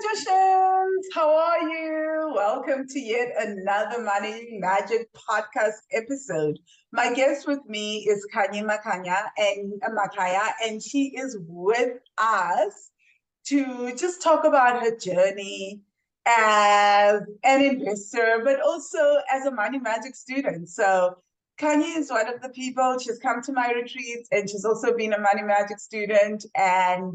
magicians, how are you? Welcome to yet another Money Magic podcast episode. My guest with me is Khanyi Makhaya, and she is with us to just talk about her journey as an investor, but also as a money magic student. So Khanyi is one of the people, she's come to my retreats and she's also been a money magic student. And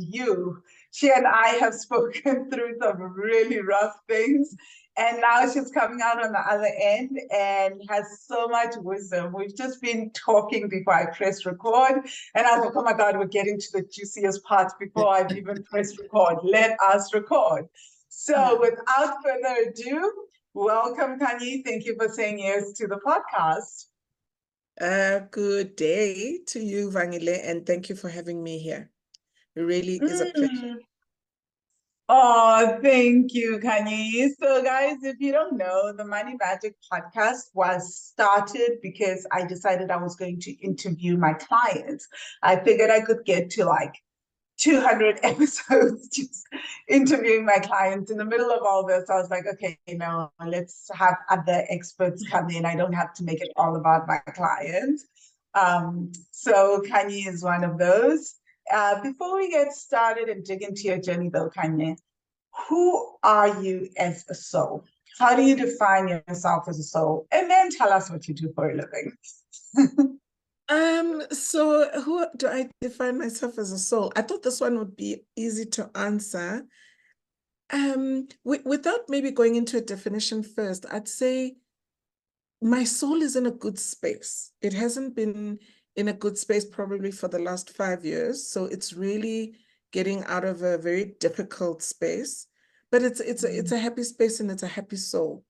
she and I have spoken through some really rough things. And now she's coming out on the other end and has so much wisdom. We've just been talking before I pressed record. And I was like, oh my God, we're getting to the juiciest parts before I've even pressed record. Let us record. So without further ado, welcome, Khanyi. Thank you for saying yes to the podcast. Good day to you, Vangile, and thank you for having me here. It really is a pleasure. Oh, thank you, Khanyi. So, guys, if you don't know, the Money Magic podcast was started because I decided I was going to interview my clients. I figured I could get to like 200 episodes just interviewing my clients. In the middle of all this, I was like, okay, no, let's have other experts come in. I don't have to make it all about my clients. So Khanyi is one of those. Before we get started and dig into your journey though, Khanyi, who are you as a soul? How do you define yourself as a soul? And then tell us what you do for a living. So who do I define myself as a soul? I thought this one would be easy to answer. Without maybe going into a definition first, I'd say my soul is in a good space. It hasn't been in a good space probably for the last 5 years. So it's really getting out of a very difficult space, but it's a happy space and it's a happy soul.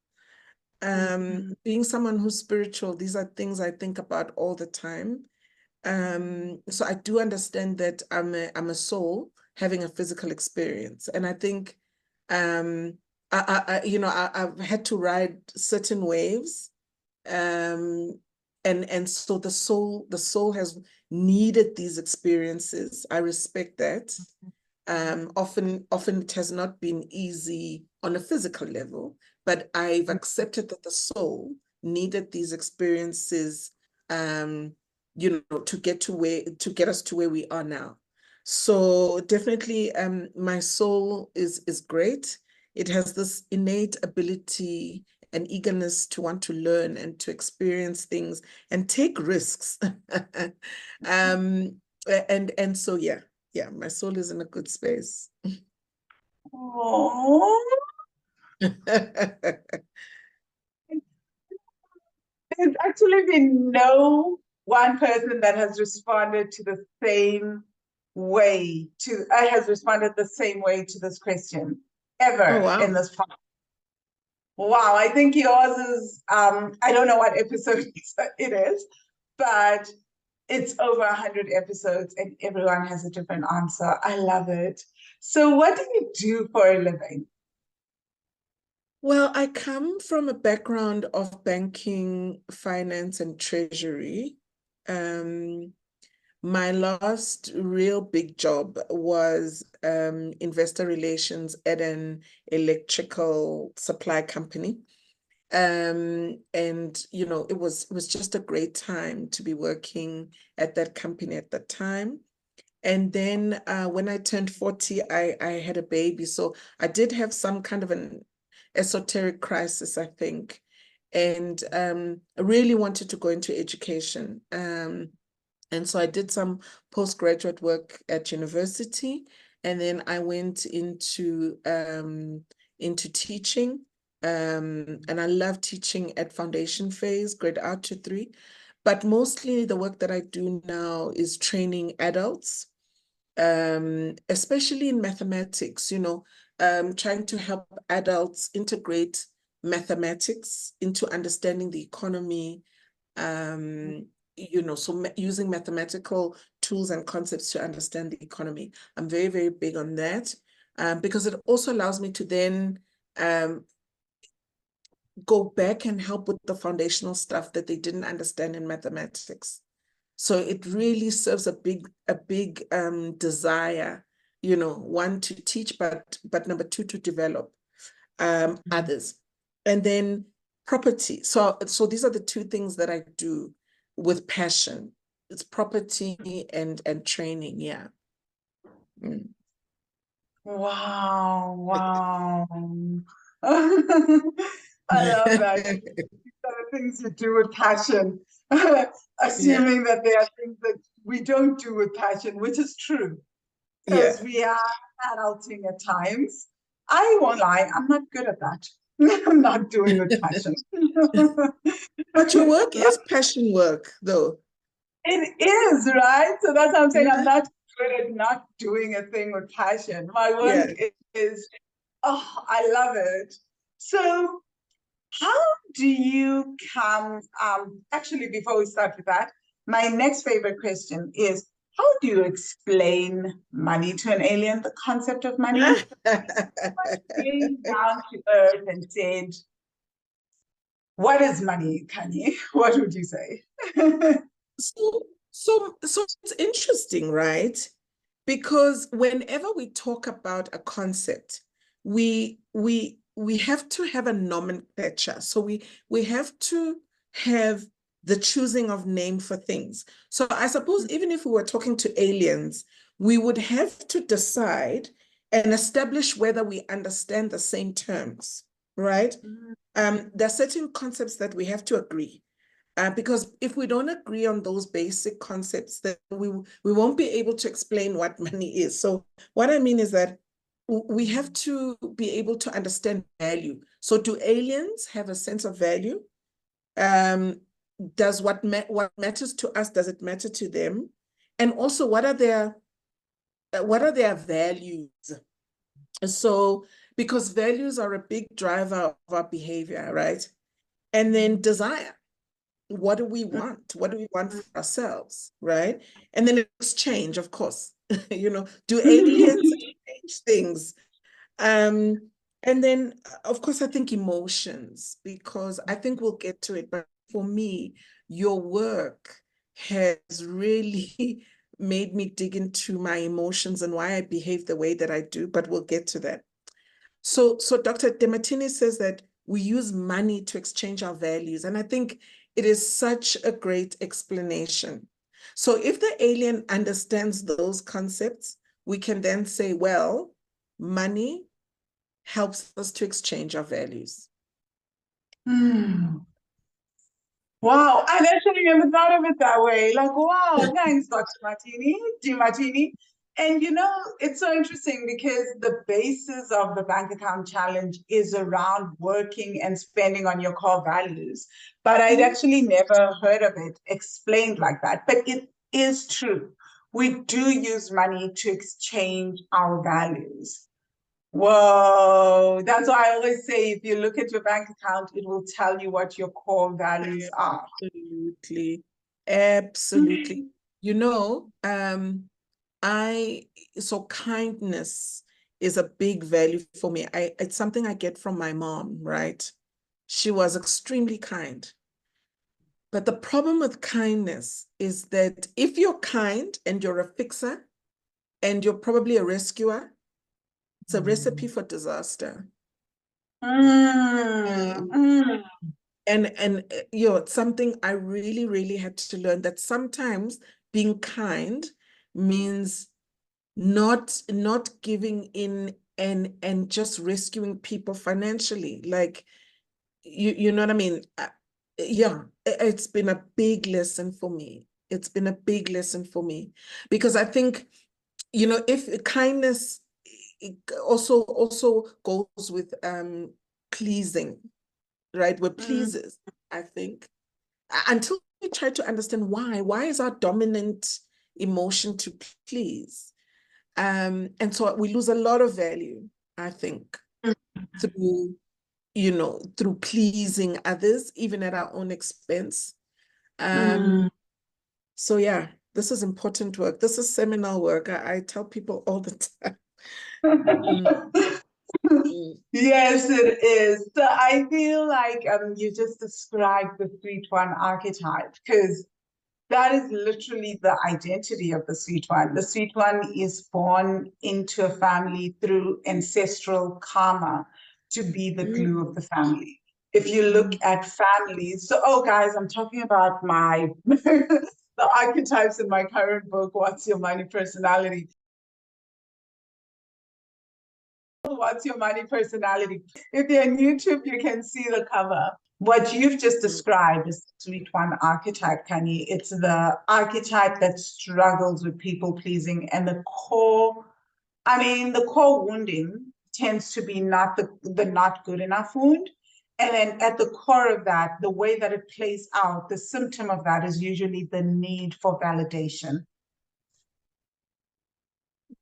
Being someone who's spiritual, these are things I think about all the time. So I do understand that I'm a soul having a physical experience, and I think I've had to ride certain waves, and so the soul has needed these experiences. I respect that. Often it has not been easy on a physical level, but I've accepted that the soul needed these experiences, to get us to where we are now. So definitely, my soul is great. It has this innate ability and eagerness to want to learn and to experience things and take risks. And so yeah, my soul is in a good space. Oh. There's actually been no one person that has responded to the same way to has responded the same way to this question ever in this podcast. Wow, I think yours is I don't know what episode it is, but it's over 100 episodes and everyone has a different answer. I love it. So what do you do for a living? Well, I come from a background of banking, finance, and treasury. My last real big job was investor relations at an electrical supply company. And it was just a great time to be working at that company at that time. And then when I turned 40, I had a baby. So I did have some kind of an esoteric crisis, I think, and I really wanted to go into education. And so I did some postgraduate work at university, and then I went into teaching. And I love teaching at foundation phase, grade R to 3. But mostly the work that I do now is training adults, especially in mathematics, trying to help adults integrate mathematics into understanding the economy, so using mathematical tools and concepts to understand the economy. I'm very, very big on that, because it also allows me to then go back and help with the foundational stuff that they didn't understand in mathematics. So it really serves a big desire one, to teach, but number two, to develop others. And then property. So these are the two things that I do with passion. It's property and training. Yeah. Mm. Wow, wow. I love that. These are the things you do with passion, Yeah. assuming that there are things that we don't do with passion, which is true, because Yeah. we are adulting at times. I won't lie, I'm not good at that. I'm not doing with passion. But your work is passion work, though. It is, right? So that's what I'm saying. I'm Yeah. not good at not doing a thing with passion. My work Yeah. is, oh, I love it. So, how do you come? Actually, before we start with that, my next favorite question is, how do you explain money to an alien, the concept of money? Being down to earth and said, what is money, Kanye? What would you say? So it's interesting, right? Because whenever we talk about a concept, we have to have a nomenclature. So we have to have the choosing of name for things. So I suppose even if we were talking to aliens, we would have to decide and establish whether we understand the same terms, right? There are certain concepts that we have to agree. Because if we don't agree on those basic concepts, then we won't be able to explain what money is. So what I mean is that we have to be able to understand value. So do aliens have a sense of value? Does what matters to us, does it matter to them? And also, what are their values? So because values are a big driver of our behavior, right? And then desire. What do we want? What do we want for ourselves, right? And then exchange, of course. Do aliens exchange things? And then, of course, I think emotions, because I think we'll get to it. But for me, your work has really made me dig into my emotions and why I behave the way that I do, but we'll get to that. So Dr. Demartini says that we use money to exchange our values. And I think it is such a great explanation. So if the alien understands those concepts, we can then say, well, money helps us to exchange our values. Hmm. Wow, I actually never thought of it that way. Like, wow, thanks, Dr. Martini. And it's so interesting because the basis of the bank account challenge is around working and spending on your core values. But I'd actually never heard of it explained like that. But it is true. We do use money to exchange our values. Whoa, that's why I always say if you look at your bank account, it will tell you what your core values are. Absolutely. Absolutely. You know, I so kindness is a big value for me. It's something I get from my mom, right? She was extremely kind. But the problem with kindness is that if you're kind and you're a fixer and you're probably a rescuer, it's a recipe for disaster. Mm, Um, mm, and it's something I really, really had to learn, that sometimes being kind means not giving in and just rescuing people financially. Like, you know what I mean? Yeah, it's been a big lesson for me. It's been a big lesson for me because I think, if kindness also goes with pleasing, right? We're mm, pleasers, I think, until we try to understand why. Why is our dominant emotion to please? And so we lose a lot of value, I think, through through pleasing others, even at our own expense. mm. So yeah, this is important work. This is seminal work. I tell people all the time. Mm, mm, Yes, it is. So I feel like you just described the 3-1 archetype because That is literally the identity of the sweet one. The sweet one is born into a family through ancestral karma to be the glue of the family. If you look at families, so oh guys, I'm talking about my the archetypes in my current book, What's Your Money Personality? What's Your Money Personality? If you're on YouTube, you can see the cover. What you've just described is the sweet one archetype, Khanyi. It's the archetype that struggles with people pleasing, and the core, I mean, the core wounding tends to be not the not good enough wound. And then at the core of that, the way that it plays out, the symptom of that is usually the need for validation.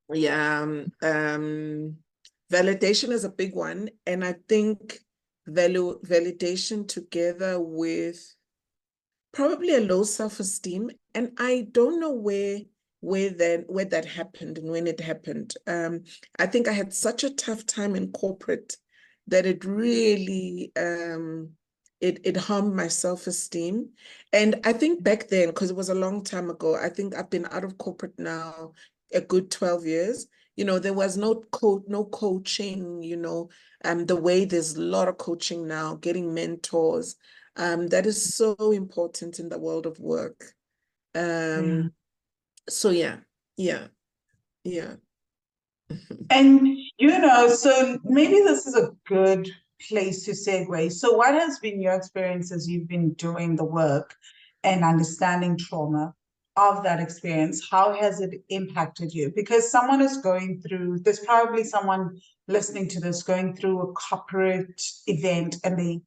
Yeah, validation is a big one, and I think validation together with probably a low self-esteem, and I don't know where that happened and when it happened. I think I had such a tough time in corporate that it really it harmed my self-esteem. And I think back then, because it was a long time ago, I think I've been out of corporate now a good 12 years. There was no coaching, the way there's a lot of coaching now, getting mentors. That is so important in the world of work. Yeah. So yeah, yeah, yeah. And, so maybe this is a good place to segue. So, what has been your experience as you've been doing the work and understanding trauma of that experience? How has it impacted you? Because someone is going through, there's probably someone listening to this going through a corporate event and they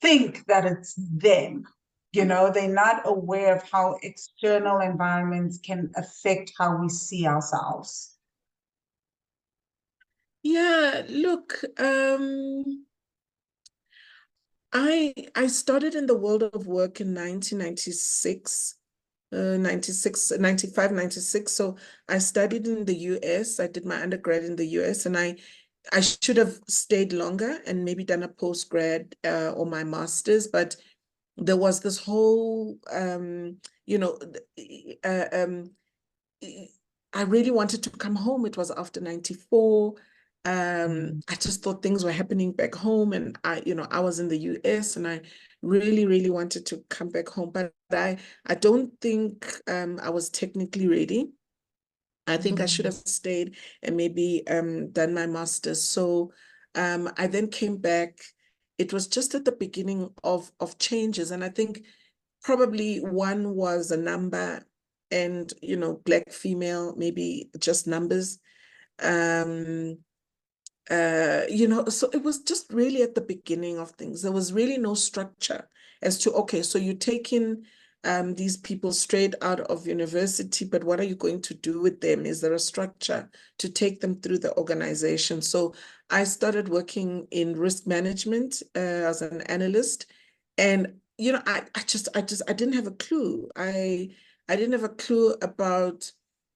think that it's them. They're not aware of how external environments can affect how we see ourselves. Yeah, look, I started in the world of work in 1996, 96, 95, 96. So I studied in the US. I did my undergrad in the US, and I should have stayed longer and maybe done a postgrad or my master's, but there was this whole you know uh, um I really wanted to come home. It was after 94. I just thought things were happening back home, and I was in the US, and I really, really wanted to come back home, but I don't think I was technically ready. I think I should have stayed and maybe done my master's. So I then came back. It was just at the beginning of changes, and I think probably one was a number, and Black female, maybe just numbers. Um, so it was just really at the beginning of things. There was really no structure as to, okay, so you take in these people straight out of university, but what are you going to do with them? Is there a structure to take them through the organization? So I started working in risk management as an analyst, and I didn't have a clue. I didn't have a clue about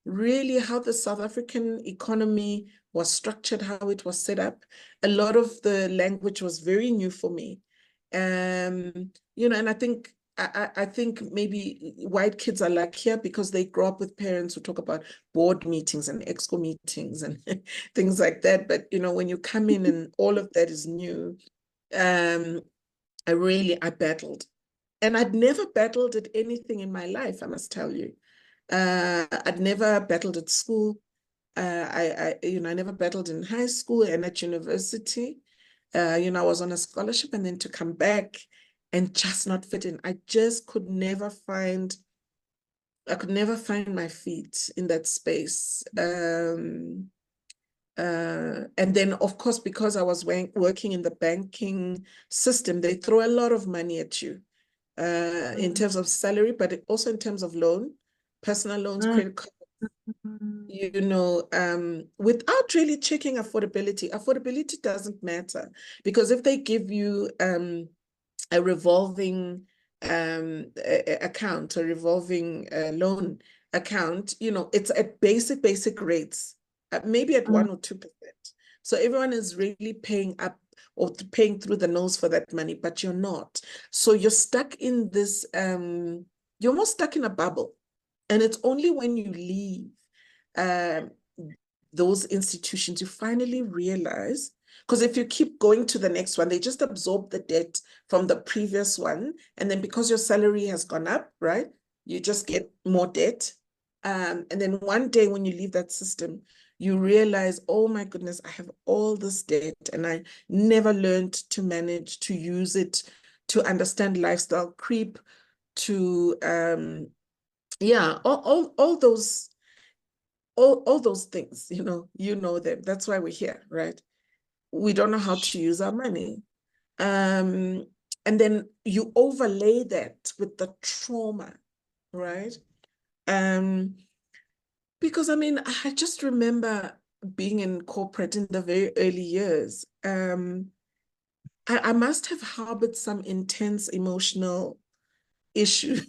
really how the South African economy was structured, how it was set up. A lot of the language was very new for me. And I think maybe white kids are luckier because they grow up with parents who talk about board meetings and exco meetings and things like that. But when you come in and all of that is new, um, I battled. And I'd never battled at anything in my life, I must tell you. I'd never battled at school. I never battled in high school and at university. I was on a scholarship, and then to come back and just not fit in. I could never find my feet in that space. And then, of course, because I was working in the banking system, they throw a lot of money at you in terms of salary, but also in terms of personal loans, credit cards, without really checking affordability. Affordability doesn't matter, because if they give you a revolving account, a revolving loan account, it's at basic rates, maybe at 1 or 2%. So everyone is really paying up or paying through the nose for that money, but you're not. So you're stuck in this you're almost stuck in a bubble. And it's only when you leave um, those institutions, you finally realize, because if you keep going to the next one, they just absorb the debt from the previous one. And then because your salary has gone up, right, you just get more debt. And then one day when you leave that system, you realize, oh my goodness, I have all this debt and I never learned to manage, to use it, to understand lifestyle creep, to yeah, all those things, you know them. That's why we're here, right? We don't know how to use our money. Um, and then you overlay that with the trauma, right? Um, because I mean, I just remember being in corporate in the very early years. I must have harbored some intense emotional issues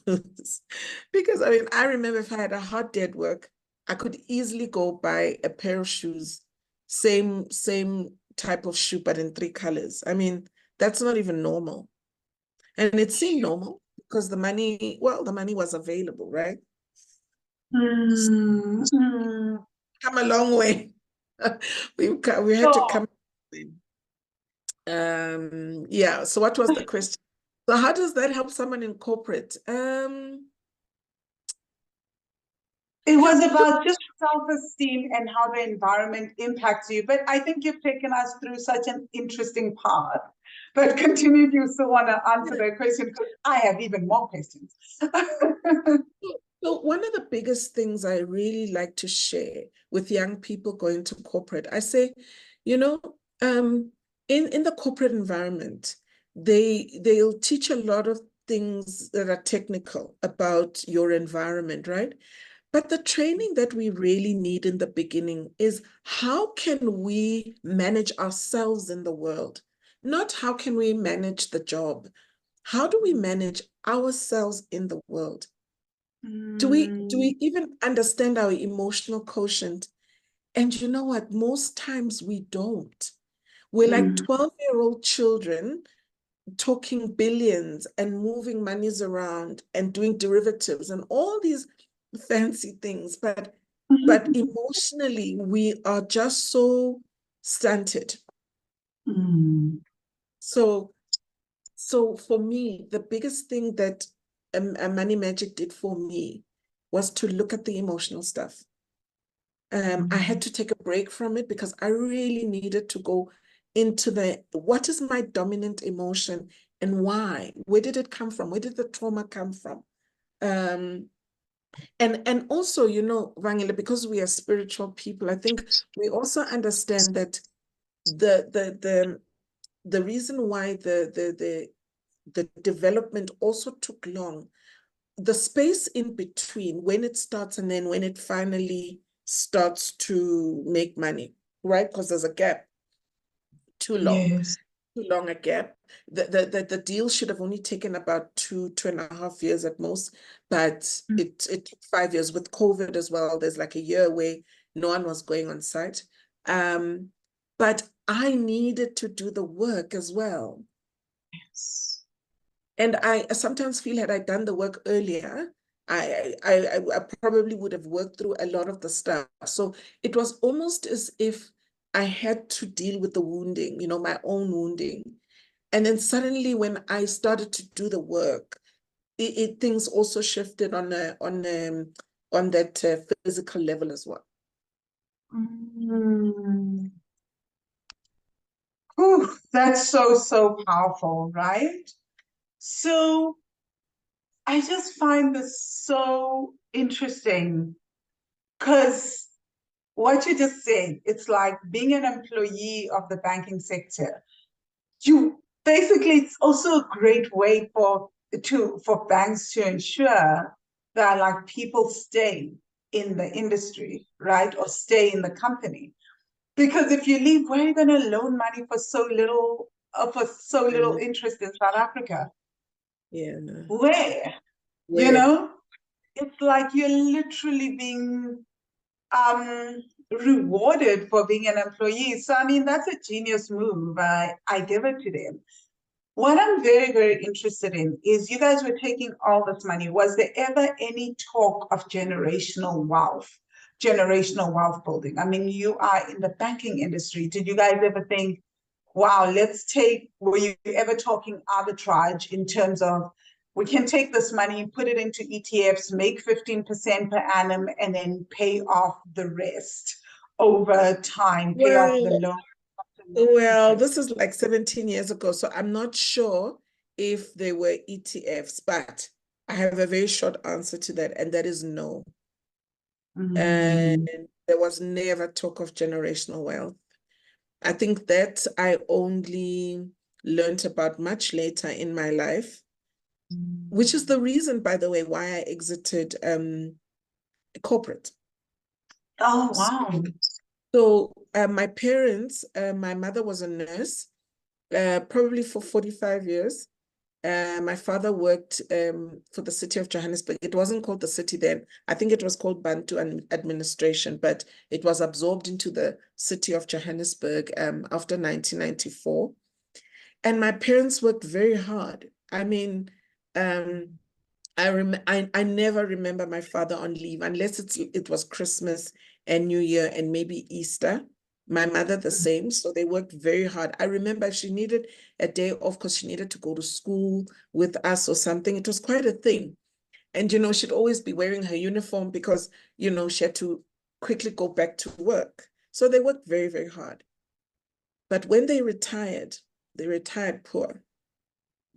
because I mean, I remember if I had a hot day at work, I could easily go buy a pair of shoes, same type of shoe, but in three colors. I mean, that's not even normal. And it seemed normal because the money was available, right? Mm, mm. Come a long way. We had to So come. Yeah. So what was the question? So how does that help someone in corporate? it was Look, about just self-esteem and how the environment impacts you. But I think you've taken us through such an interesting path. But continue if you still want to answer that question, because I have even more questions. so one of the biggest things I really like to share with young people going to corporate, I say, you know, um, in the corporate environment, they'll teach a lot of things that are technical about your environment, right? But the training that we really need in the beginning is how can we manage ourselves in the world? Not how can we manage the job? How do we manage ourselves in the world? Do we even understand our emotional quotient? And you know what? Most times we don't. We're like Mm, 12-year-old children talking billions and moving monies around and doing derivatives and all these fancy things. But emotionally, we are just so stunted. mm, So So for me, the biggest thing that a Money Magic did for me was to look at the emotional stuff. I had mm, to take a break from it because I really needed to go into what is my dominant emotion and why? Where did it come from? Where did the trauma come from? Um, and also, Vangela, because we are spiritual people, I think we also understand that the the the the reason why the development also took long. The space in between when it starts and then when it finally starts to make money, right? Because there's a gap, too long, yes. too long a gap. The deal should have only taken about 2.5 years at most, but it took 5 years with COVID as well. There's like a year where no one was going on site. But I needed to do the work as well. Yes. And I sometimes feel had I done the work earlier, I probably would have worked through a lot of the stuff. So it was almost as if I had to deal with the wounding, my own wounding. And then suddenly when I started to do the work, things also shifted on that physical level as well. Mm. Whew, that's so, so powerful, right? So I just find this so interesting because what you just said, it's like being an employee of the banking sector. You basically, it's also a great way for banks to ensure that like people stay in the industry, right? Or stay in the company. Because if you leave, where are you going to loan money for so little And interest in South Africa? yeah, Where? You where? know, it's like you're literally being rewarded for being an employee. So I mean, that's a genius move. I give it to them. What I'm very, very interested in is you guys were taking all this money. Was there ever any talk of generational wealth building? I mean, you are in the banking industry. Did you guys ever think, wow, were you ever talking arbitrage in terms of we can take this money, put it into ETFs, make 15% per annum, and then pay off the rest over time, pay off the Well, loan, well, interest? this is like 17 years ago, so I'm not sure if they were ETFs, but I have a very short answer to that, and that is no. Mm. And there was never talk of generational wealth. I think that I only learned about much later in my life, which is the reason, by the way, why I exited corporate. Oh, wow. So my parents, my mother was a nurse, probably for 45 years. My father worked for the city of Johannesburg. It wasn't called the city then. I think it was called Bantu Administration, but it was absorbed into the city of Johannesburg after 1994. And my parents worked very hard. I mean, um, I never remember my father on leave unless it was Christmas and New Year and maybe Easter. My mother the same, so they worked very hard. I remember she needed a day off because she needed to go to school with us or something. It was quite a thing. And she'd always be wearing her uniform because she had to quickly go back to work. So they worked very, very hard. But when they retired poor.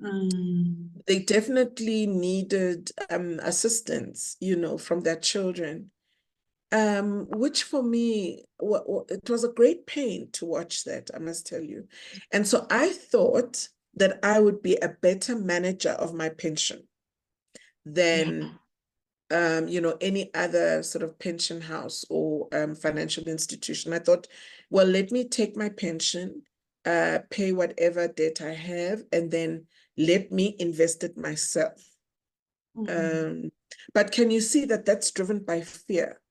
Mm. They definitely needed assistance, from their children, which for me, it was a great pain to watch that, I must tell you. And so I thought that I would be a better manager of my pension Yeah. than, any other sort of pension house or financial institution. I thought, well, let me take my pension, pay whatever debt I have, and then let me invest it myself. Mm. Um, but can you see that that's driven by fear?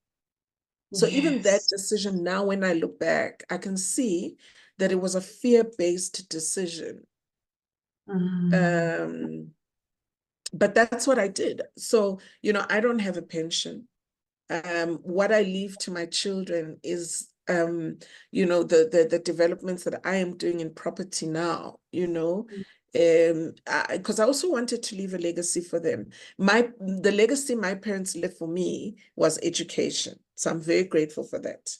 So even that Yes. decision now, when I look back, I can see that it was a fear-based decision. Mm. Um, but that's what I did. So, I don't have a pension. What I leave to my children is, the developments that I am doing in property now, because I also wanted to leave a legacy for them. The legacy my parents left for me was education. So I'm very grateful for that.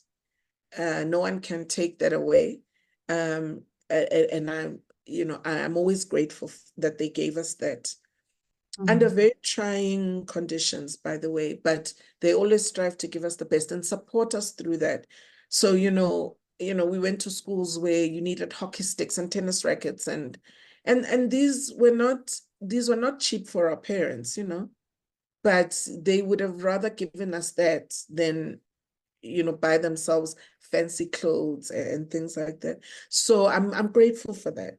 No one can take that away. And I'm always grateful that they gave us that under Mm. very trying conditions, by the way, but they always strive to give us the best and support us through that. So, we went to schools where you needed hockey sticks and tennis rackets, and these were not cheap for our parents, but they would have rather given us that than buy themselves fancy clothes and things like that. So I'm grateful for that.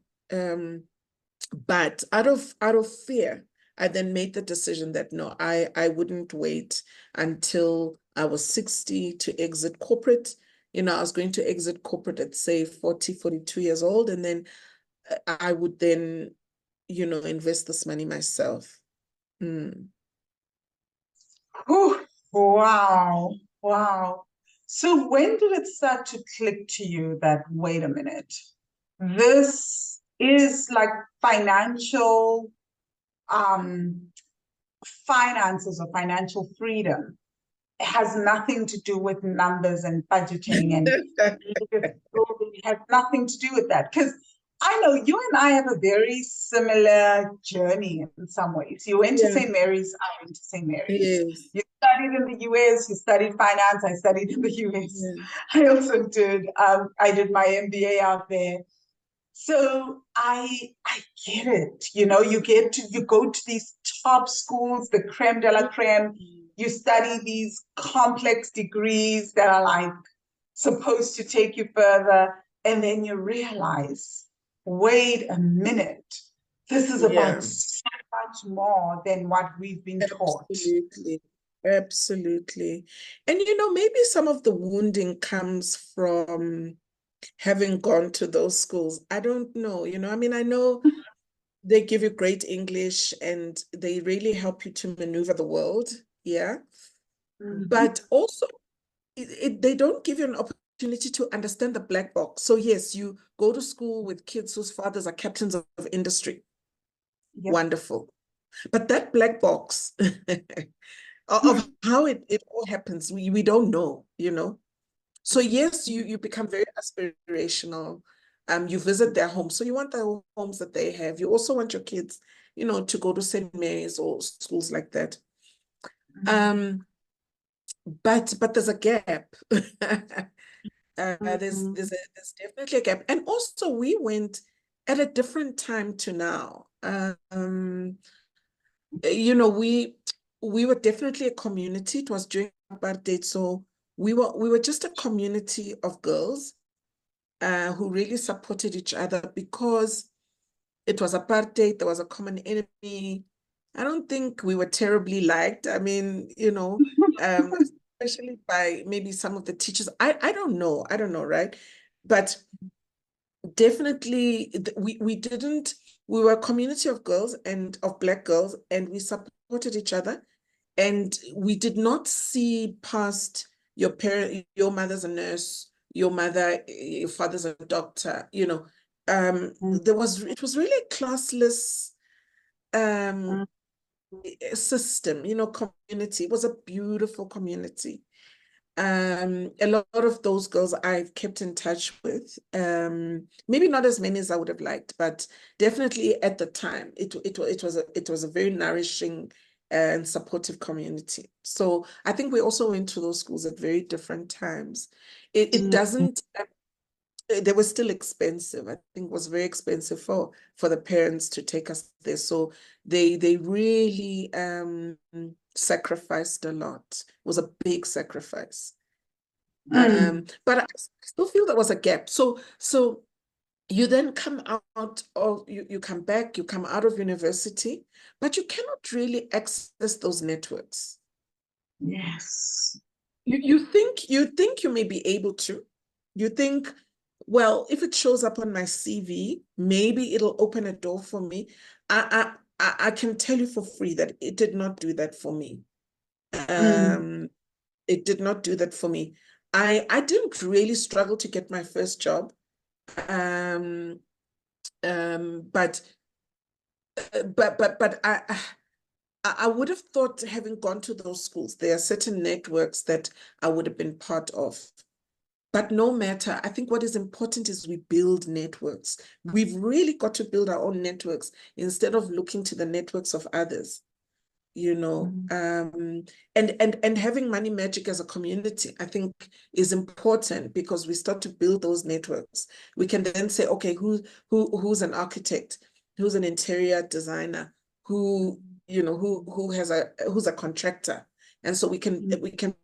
But out of fear, I then made the decision that no, I wouldn't wait until I was 60 to exit corporate. I was going to exit corporate at say 40, 42 years old, and then I would then, invest this money myself. Mm. Whew. Wow. Wow. So when did it start to click to you that, wait a minute, this is like financial um finances or financial freedom has nothing to do with numbers and budgeting and it has nothing to do with that. Because I know you and I have a very similar journey in some ways. You went to Yeah, St. Mary's, I went to St. Mary's. yes, You studied in the US, you studied finance, I studied in the US. yeah, I also I did my MBA out there. So I get it. You go to these top schools, the creme de la creme. You study these complex degrees that are like supposed to take you further, and then you realize, wait a minute, this is about yeah, so much more than what we've been taught. absolutely. Absolutely. And maybe some of the wounding comes from having gone to those schools. I don't know, I mean, I know they give you great English and they really help you to maneuver the world. Yeah. Mhm. But also, they don't give you an opportunity to understand the black box. So, yes, you go to school with kids whose fathers are captains of industry. Yep. Wonderful. But that black box of how it all happens, we don't know, you know. So yes, you become very aspirational. You visit their homes. So you want the homes that they have. You also want your kids, you know, to go to St. Mary's or schools like that. Um, but there's a gap. There's definitely a gap. And also we went at a different time to now. You know, we were definitely a community. It was during apartheid, so we were just a community of girls who really supported each other because it was apartheid, there was a common enemy. I don't think we were terribly liked. I mean, you know, um, especially by maybe some of the teachers. I don't know. I don't know, right? But definitely we didn't, we were a community of girls and of Black girls, and we supported each other. And we did not see past your parent, your mother's a nurse, your father's a doctor, you know. It was really a classless um system, you know, community. It was a beautiful community. A lot of those girls I've kept in touch with. Maybe not as many as I would have liked, but definitely at the time, it was a very nourishing and supportive community. So I think we also went to those schools at very different times. It doesn't. They were still expensive. I think it was very expensive for the parents to take us there. So they really sacrificed a lot. It was a big sacrifice. Mm. But I still feel there was a gap. So you then come out of you come back, you come out of university, but you cannot really access those networks. Yes. You think you may be able to. You think, well, if it shows up on my CV, maybe it'll open a door for me. I can tell you for free that it did not do that for me. Mm. Um, it did not do that for me. I didn't really struggle to get my first job. Um, but I would have thought, having gone to those schools, there are certain networks that I would have been part of. But no matter, I think what is important is we build networks. We've really got to build our own networks instead of looking to the networks of others, you know. Mm. And having Money Magic as a community, I think, is important because we start to build those networks. We can then say, okay, who's an architect, who's an interior designer, who, you know, who's a contractor. And so we can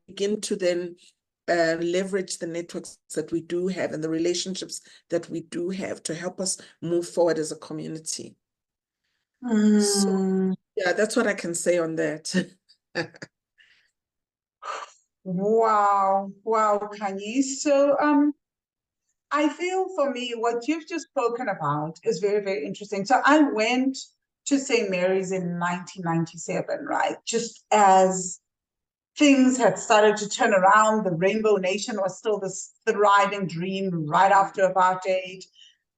begin to then leverage the networks that we do have and the relationships that we do have to help us move forward as a community. So Mm. yeah, that's what I can say on that. Wow, wow, Khanyi. So, I feel for me, what you've just spoken about is very, very interesting. So I went to St. Mary's in 1997, right? Just as things had started to turn around, the Rainbow Nation was still this thriving dream right after apartheid.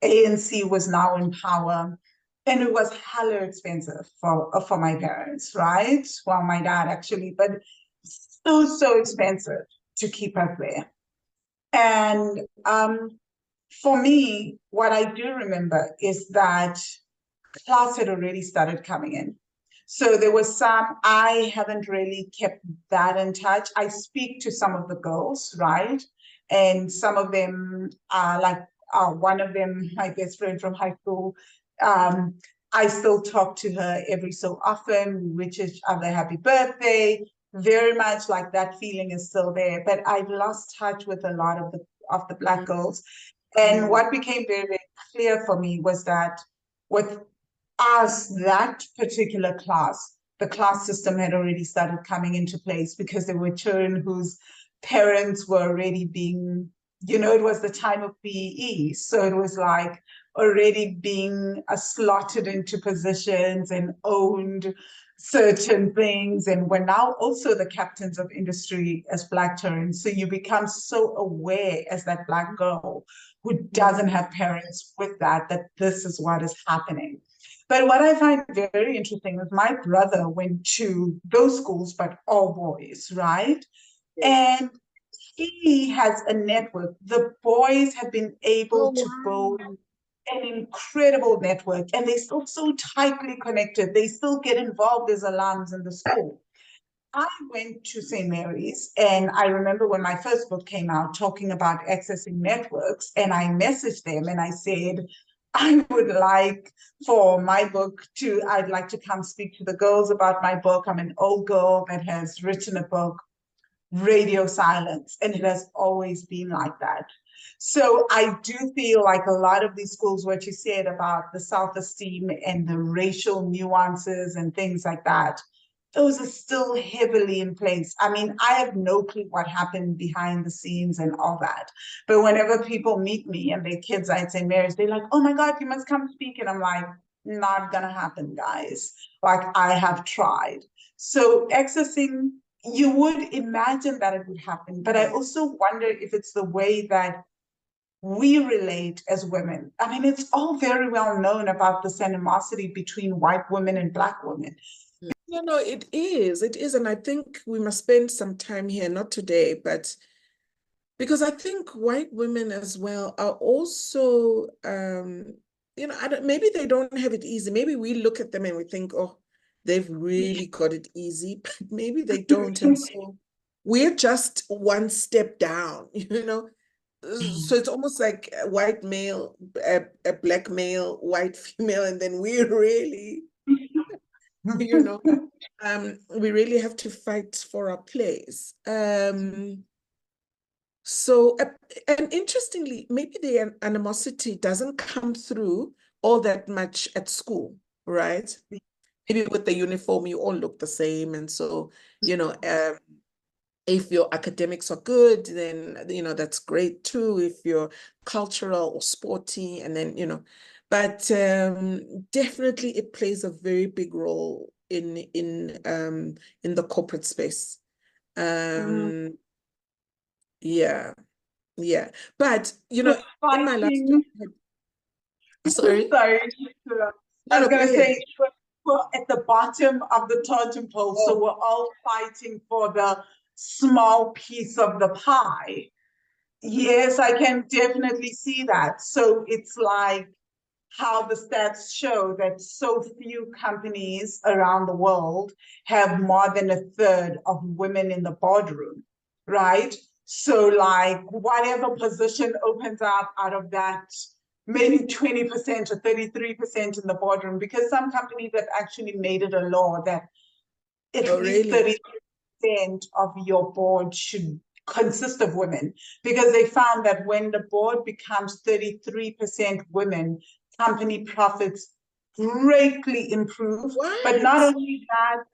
ANC was now in power. And it was hella expensive for my parents, right? Well, my dad actually, but so expensive to keep us there. And for me, what I do remember is that class had already started coming in. So there was some, I haven't really kept that in touch. I speak to some of the girls, right? And some of them are like, one of them, my best friend from high school. Um, I still talk to her every so often, we wish each other happy birthday. Very much like that feeling is still there, but I've lost touch with a lot of the Black girls. And what became very, very clear for me was that with us, that particular class, the class system had already started coming into place because there were children whose parents were already being it was the time of PE. So it was like already being slotted into positions and owned certain things. And we're now also the captains of industry as Black terns. So you become so aware as that Black girl who doesn't have parents with that this is what is happening. But what I find very interesting is my brother went to those schools, but all boys, right? Yes. And he has a network. The boys have been Oh, able to build wow. an incredible network, and they're still so tightly connected. They still get involved as alums in the school. I went to St. Mary's, and I remember when my first book came out talking about accessing networks, and I messaged them and I said, I would like for my book I'd like to come speak to the girls about my book. I'm an old girl that has written a book, radio silence, and it has always been like that. So I do feel like a lot of these schools, what you said about the self-esteem and the racial nuances and things like that, those are still heavily in place. I mean, I have no clue what happened behind the scenes and all that. But whenever people meet me and their kids at St. Mary's, they're like, oh my God, you must come speak. And I'm like, not gonna happen, guys. Like, I have tried. So accessing, you would imagine that it would happen, but I also wonder if it's the way that we relate as women. I mean, it's all very well known about this animosity between white women and Black women. It is. It is. And I think we must spend some time here, not today, but because I think white women as well are also, maybe they don't have it easy. Maybe we look at them and we think, oh, they've really got it easy, but maybe they don't. And so we're just one step down, you know? So it's almost like a white male, a Black male, white female, and then we really, you know, we really have to fight for our place. So, and interestingly, maybe the animosity doesn't come through all that much at school, right? Maybe with the uniform, you all look the same. And so, if your academics are good, then, that's great too. If you're cultural or sporty, and then, but definitely it plays a very big role in the corporate space. Um, yeah. Yeah, but The in my last fighting, job, sorry, sorry, I no, was no, go going to ahead. say, we're at the bottom of the totem pole, so Oh, we're all fighting for the small piece of the pie. Yes, I can definitely see that. So it's like how the stats show that so few companies around the world have more than a third of women in the boardroom, right? So, like, whatever position opens up out of that, maybe 20% or 33% in the boardroom, because some companies have actually made it a law that at oh, least really? 30% of your board should consist of women, because they found that when the board becomes 33% women, company profits greatly improve. But not What? only that,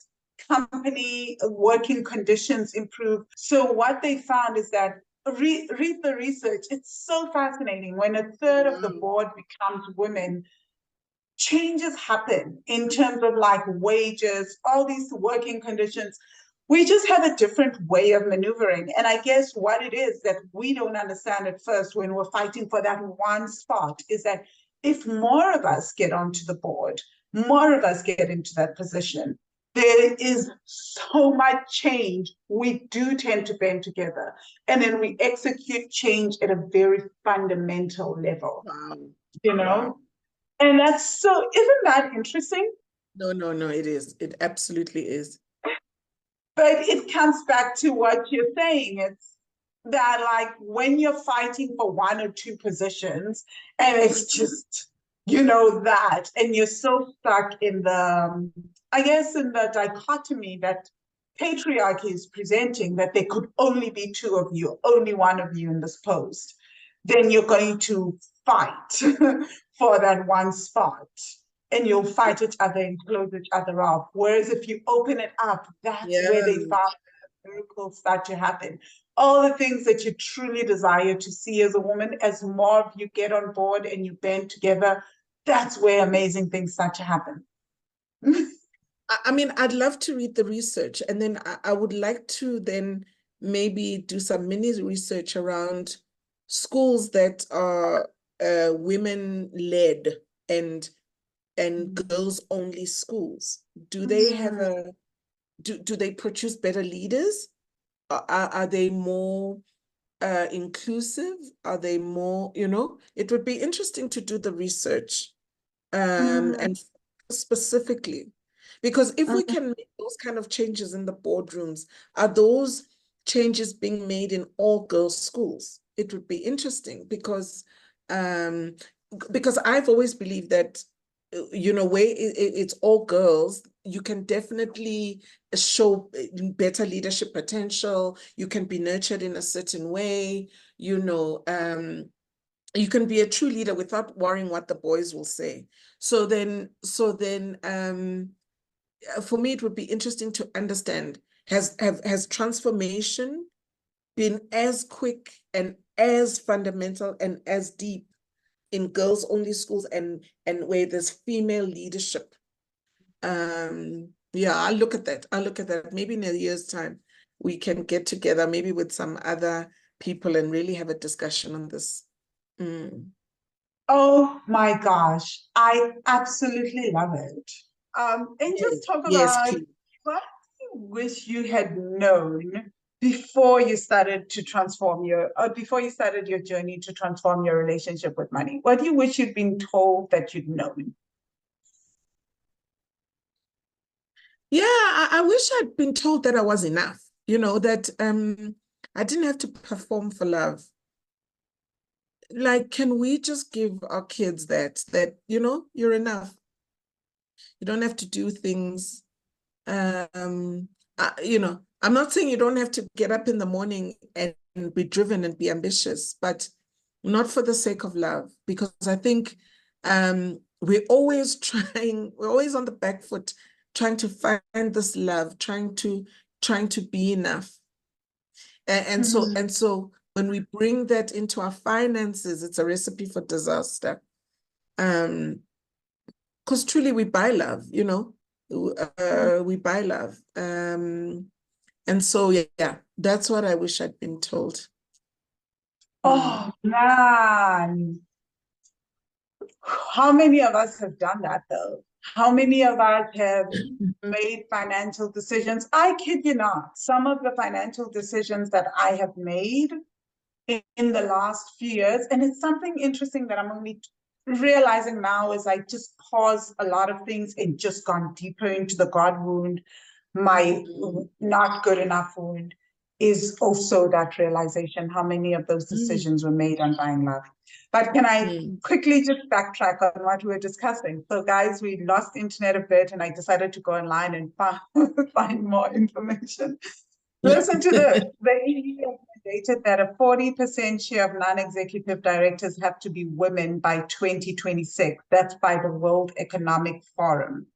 company working conditions improve. So what they found is that read the research. It's so fascinating. When a third of the Wow. board becomes women, changes happen in terms of like wages, all these working conditions. We just have a different way of maneuvering. And I guess what it is that we don't understand at first when we're fighting for that one spot is that if more of us get onto the board, more of us get into that position, there is so much change. We do tend to band together, and then we execute change at a very fundamental level, Wow. you Wow. know? And that's so, isn't that interesting? No, no, no, it is. It absolutely is. But it comes back to what you're saying. It's that, like, when you're fighting for one or two positions, and it's just, that, and you're so stuck in I guess, in the dichotomy that patriarchy is presenting, that there could only be two of you, only one of you in this post, then you're going to fight for that one spot, and you'll fight each other and close each other off. Whereas if you open it up, that's where they Yeah. found miracles start to happen. all the things that you truly desire to see as a woman, as more of you get on board and you band together, that's where amazing things start to happen. I mean, I'd love to read the research, and then I would like to then maybe do some mini research around schools that are women-led and girls-only schools. Do they have do they produce better leaders? Are they more inclusive? Are they more, it would be interesting to do the research and specifically, because if we can make those kind of changes in the boardrooms, are those changes being made in all girls schools? It would be interesting um because I've always believed that where it's all girls, you can definitely show better leadership potential. You can be nurtured in a certain way, you can be a true leader without worrying what the boys will say. So then for me, it would be interesting to understand, has transformation been as quick and as fundamental and as deep in girls only schools and where there's female leadership? Yeah, I'll look at that. Maybe in a year's time we can get together, maybe with some other people, and really have a discussion on this. Oh my gosh, I absolutely love it. And just talk Yes, about please. what you wish you had known before you started to before you started your journey to transform your relationship with money. What do you wish you'd been told that you'd known? Yeah, I wish I'd been told that I was enough, that I didn't have to perform for love. Like, can we just give our kids that you're enough? You don't have to do things. I'm not saying you don't have to get up in the morning and be driven and be ambitious, but not for the sake of love, because I think we're always we're always on the back foot, trying to find this love, trying to be enough. And so when we bring that into our finances, it's a recipe for disaster. Because truly we buy love, we buy love. And so, yeah, that's what I wish I'd been told. Oh man, how many of us have done that though? How many of us have made financial decisions? I kid you not, some of the financial decisions that I have made in the last few years, and it's something interesting that I'm only realizing now as I just pause a lot of things and just gone deeper into the God wound, my not good enough wound, is also that realization how many of those decisions were made on buying love. But can I quickly just backtrack on what we were discussing? So, guys, we lost internet a bit, and I decided to go online and find more information. Listen to this. The EU mandated that a 40% share of non-executive directors have to be women by 2026. That's by the World Economic Forum.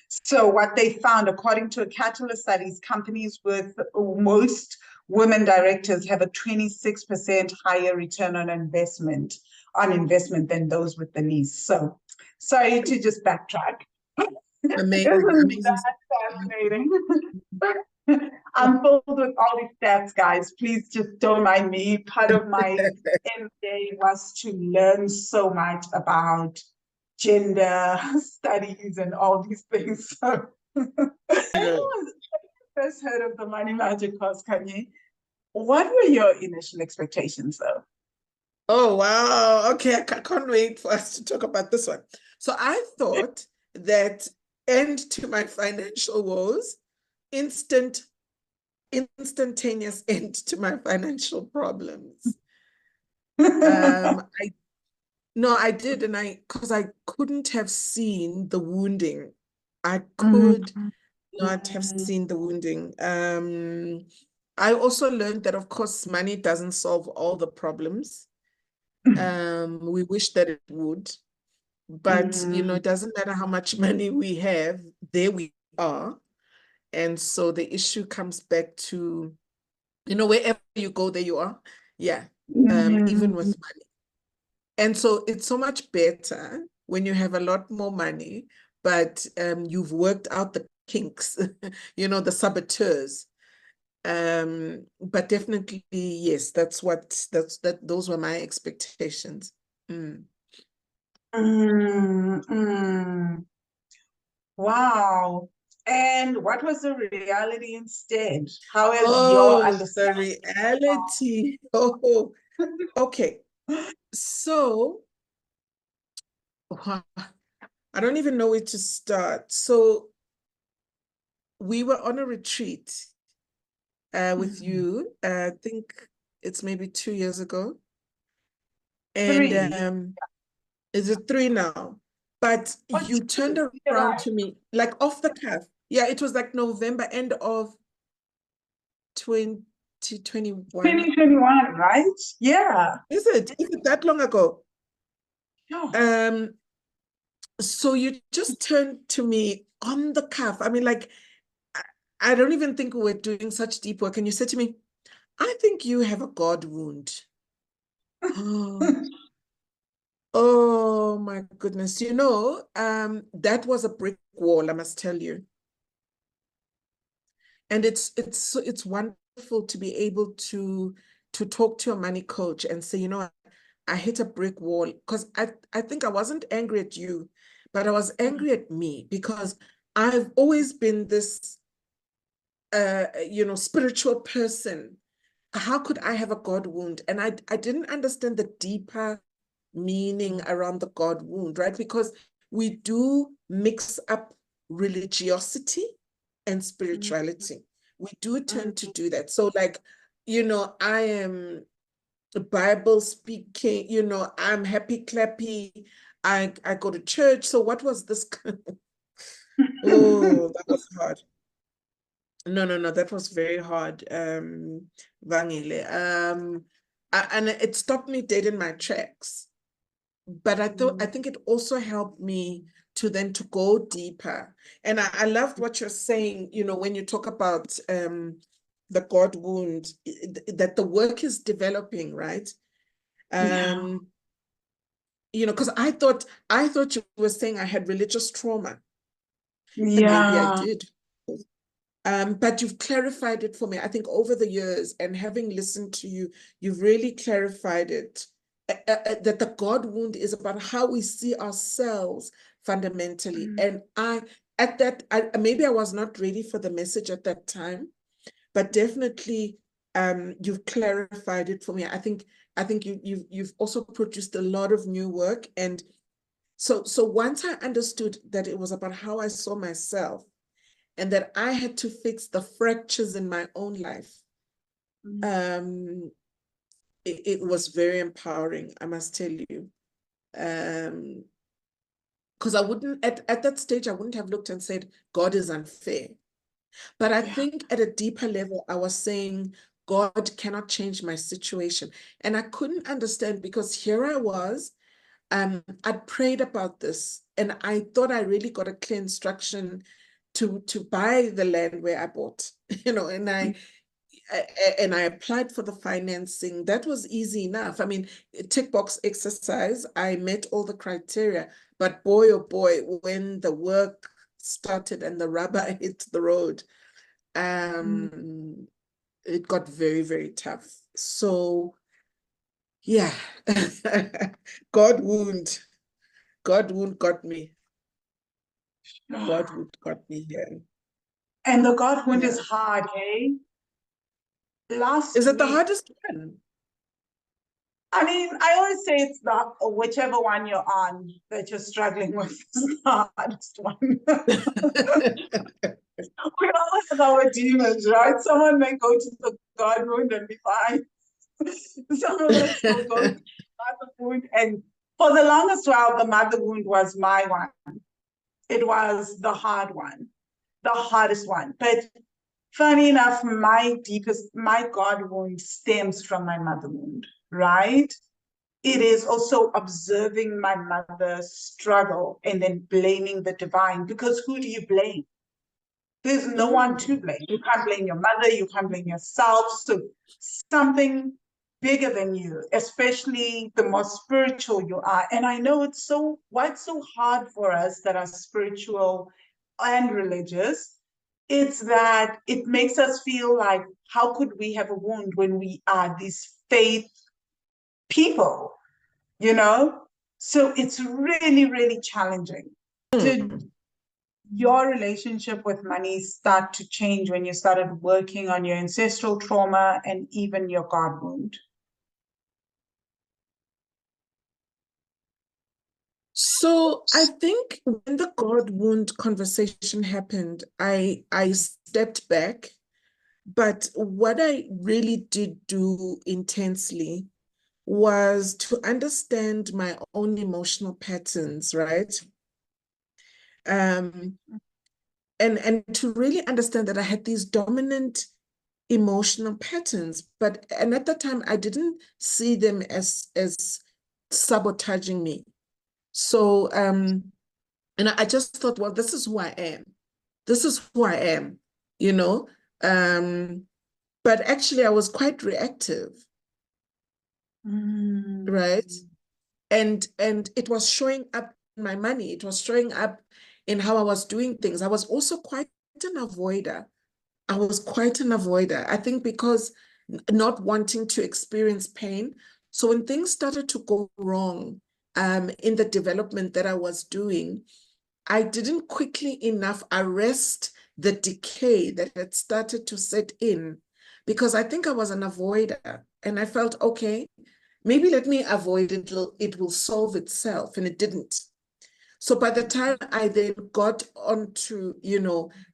So what they found, according to a Catalyst studies, companies with most women directors have a 26% higher return on investment than those with the least. So sorry to just backtrack. Isn't Amazing. that fascinating? I'm filled with all these stats, guys. Please just don't mind me. Part of my MBA was to learn so much about gender studies and all these things. So when you first heard of the money magic course, Khanyi, what were your initial expectations though? Oh, wow. Okay, I can't wait for us to talk about this one. So I thought that end to my financial woes, instantaneous end to my financial problems. I did, and because I couldn't have seen the wounding. I could not have seen the wounding. I also learned that, of course, money doesn't solve all the problems. We wish that it would, but it doesn't matter how much money we have, there we are. And so the issue comes back to You know, wherever you go, there you are. Yeah. Even Mm. with money. And so it's so much better when you have a lot more money, but you've worked out the kinks, you know, the saboteurs. But definitely, yes, those were my expectations. Mm. Mm, mm. Wow. And what was the reality instead? How has your Oh, the understanding reality. Oh, okay. So, I don't even know where to start. So, we were on a retreat with evolved? you. I think it's maybe 2 years ago. And Three. is it three now? But Oh, you turned two. You're around right. to me like off the cuff. Yeah, it was like November, end of 2021. 2021, right? Yeah. Is it? Is it that long ago? Yeah. Um, so you just turned to me on the cuff. I mean, like, I, I don't even think we were doing such deep work. And you said to me, I think you have a God wound. Oh, oh my goodness. You know, that was a brick wall, I must tell you. And it's wonderful to be able to talk to a money coach and say, you know, I hit a brick wall because I think I wasn't angry at you, but I was angry at me because I've always been this you know, spiritual person. How could I have a God wound? And I didn't understand the deeper meaning around the God wound, right? Because we do mix up religiosity and spirituality. We do tend to do that. So, like, you know, I am Bible speaking, you know, I'm happy clappy. I go to church. So what was this? Oh, that was hard. No, no, no, that was very hard, Vangile. And it stopped me dead in my tracks. But I think it also helped me to then to go deeper. And I loved what you're saying, you know, when you talk about the God wound, that the work is developing, right? Yeah. You know, because I thought you were saying I had religious trauma, and maybe I Yeah. did. But you've clarified it for me. I think over the years and having listened to you, you've really clarified it. That the God wound is about how we see ourselves fundamentally. And maybe I was not ready for the message at that time, but definitely you've clarified it for me. I think you've also produced a lot of new work. And so once I understood that it was about how I saw myself and that I had to fix the fractures in my own life. Um, it was very empowering, I must tell you. Because I wouldn't, at that stage, I wouldn't have looked and said, God is unfair. But I Yeah. think at a deeper level, I was saying, God cannot change my situation. And I couldn't understand because here I was, I'd prayed about this and I thought I really got a clear instruction to buy the land where I bought, you know, and I applied for the financing. That was easy enough. I mean, tick box exercise, I met all the criteria, but boy, oh boy, when the work started and the rubber hit the road, it got very, very tough. So yeah, God wound, God wound got me. God would got me here. And the God wound is Yeah. hard, hey? Is Last it the week, hardest one? I mean, I always say it's the whichever one you're on that you're struggling with is the hardest one. We all have our demons, right? Someone may go to the God wound and be fine. Some of us will go to the mother wound. And for the longest while, the mother wound was my one. It was the hard one, the hardest one. But funny enough, my God wound stems from my mother wound, right? It is also observing my mother struggle and then blaming the divine, because who do you blame? There's no one to blame. You can't blame your mother, you can't blame yourself. So something bigger than you, especially the more spiritual you are. And I know what's so hard for us that are spiritual and religious, it's that it makes us feel like, how could we have a wound when we are these faith people, you know? So it's really, really challenging. Did your relationship with money start to change when you started working on your ancestral trauma and even your God wound? So I think when the God wound conversation happened, I stepped back. But what I really did do intensely was to understand my own emotional patterns, right? Um, and to really understand that I had these dominant emotional patterns, and at the time I didn't see them as sabotaging me. So and I just thought, well, this is who I am. This is who I am, you know. Um, but actually I was quite reactive, right? And it was showing up in my money. It was showing up in how I was doing things. I was also quite an avoider. I was quite an avoider. I think because not wanting to experience pain. So when things started to go wrong in the development that I was doing, I didn't quickly enough arrest the decay that had started to set in because I think I was an avoider. And I felt, okay, maybe let me avoid it, it will solve itself. And it didn't. So by the time I then got onto,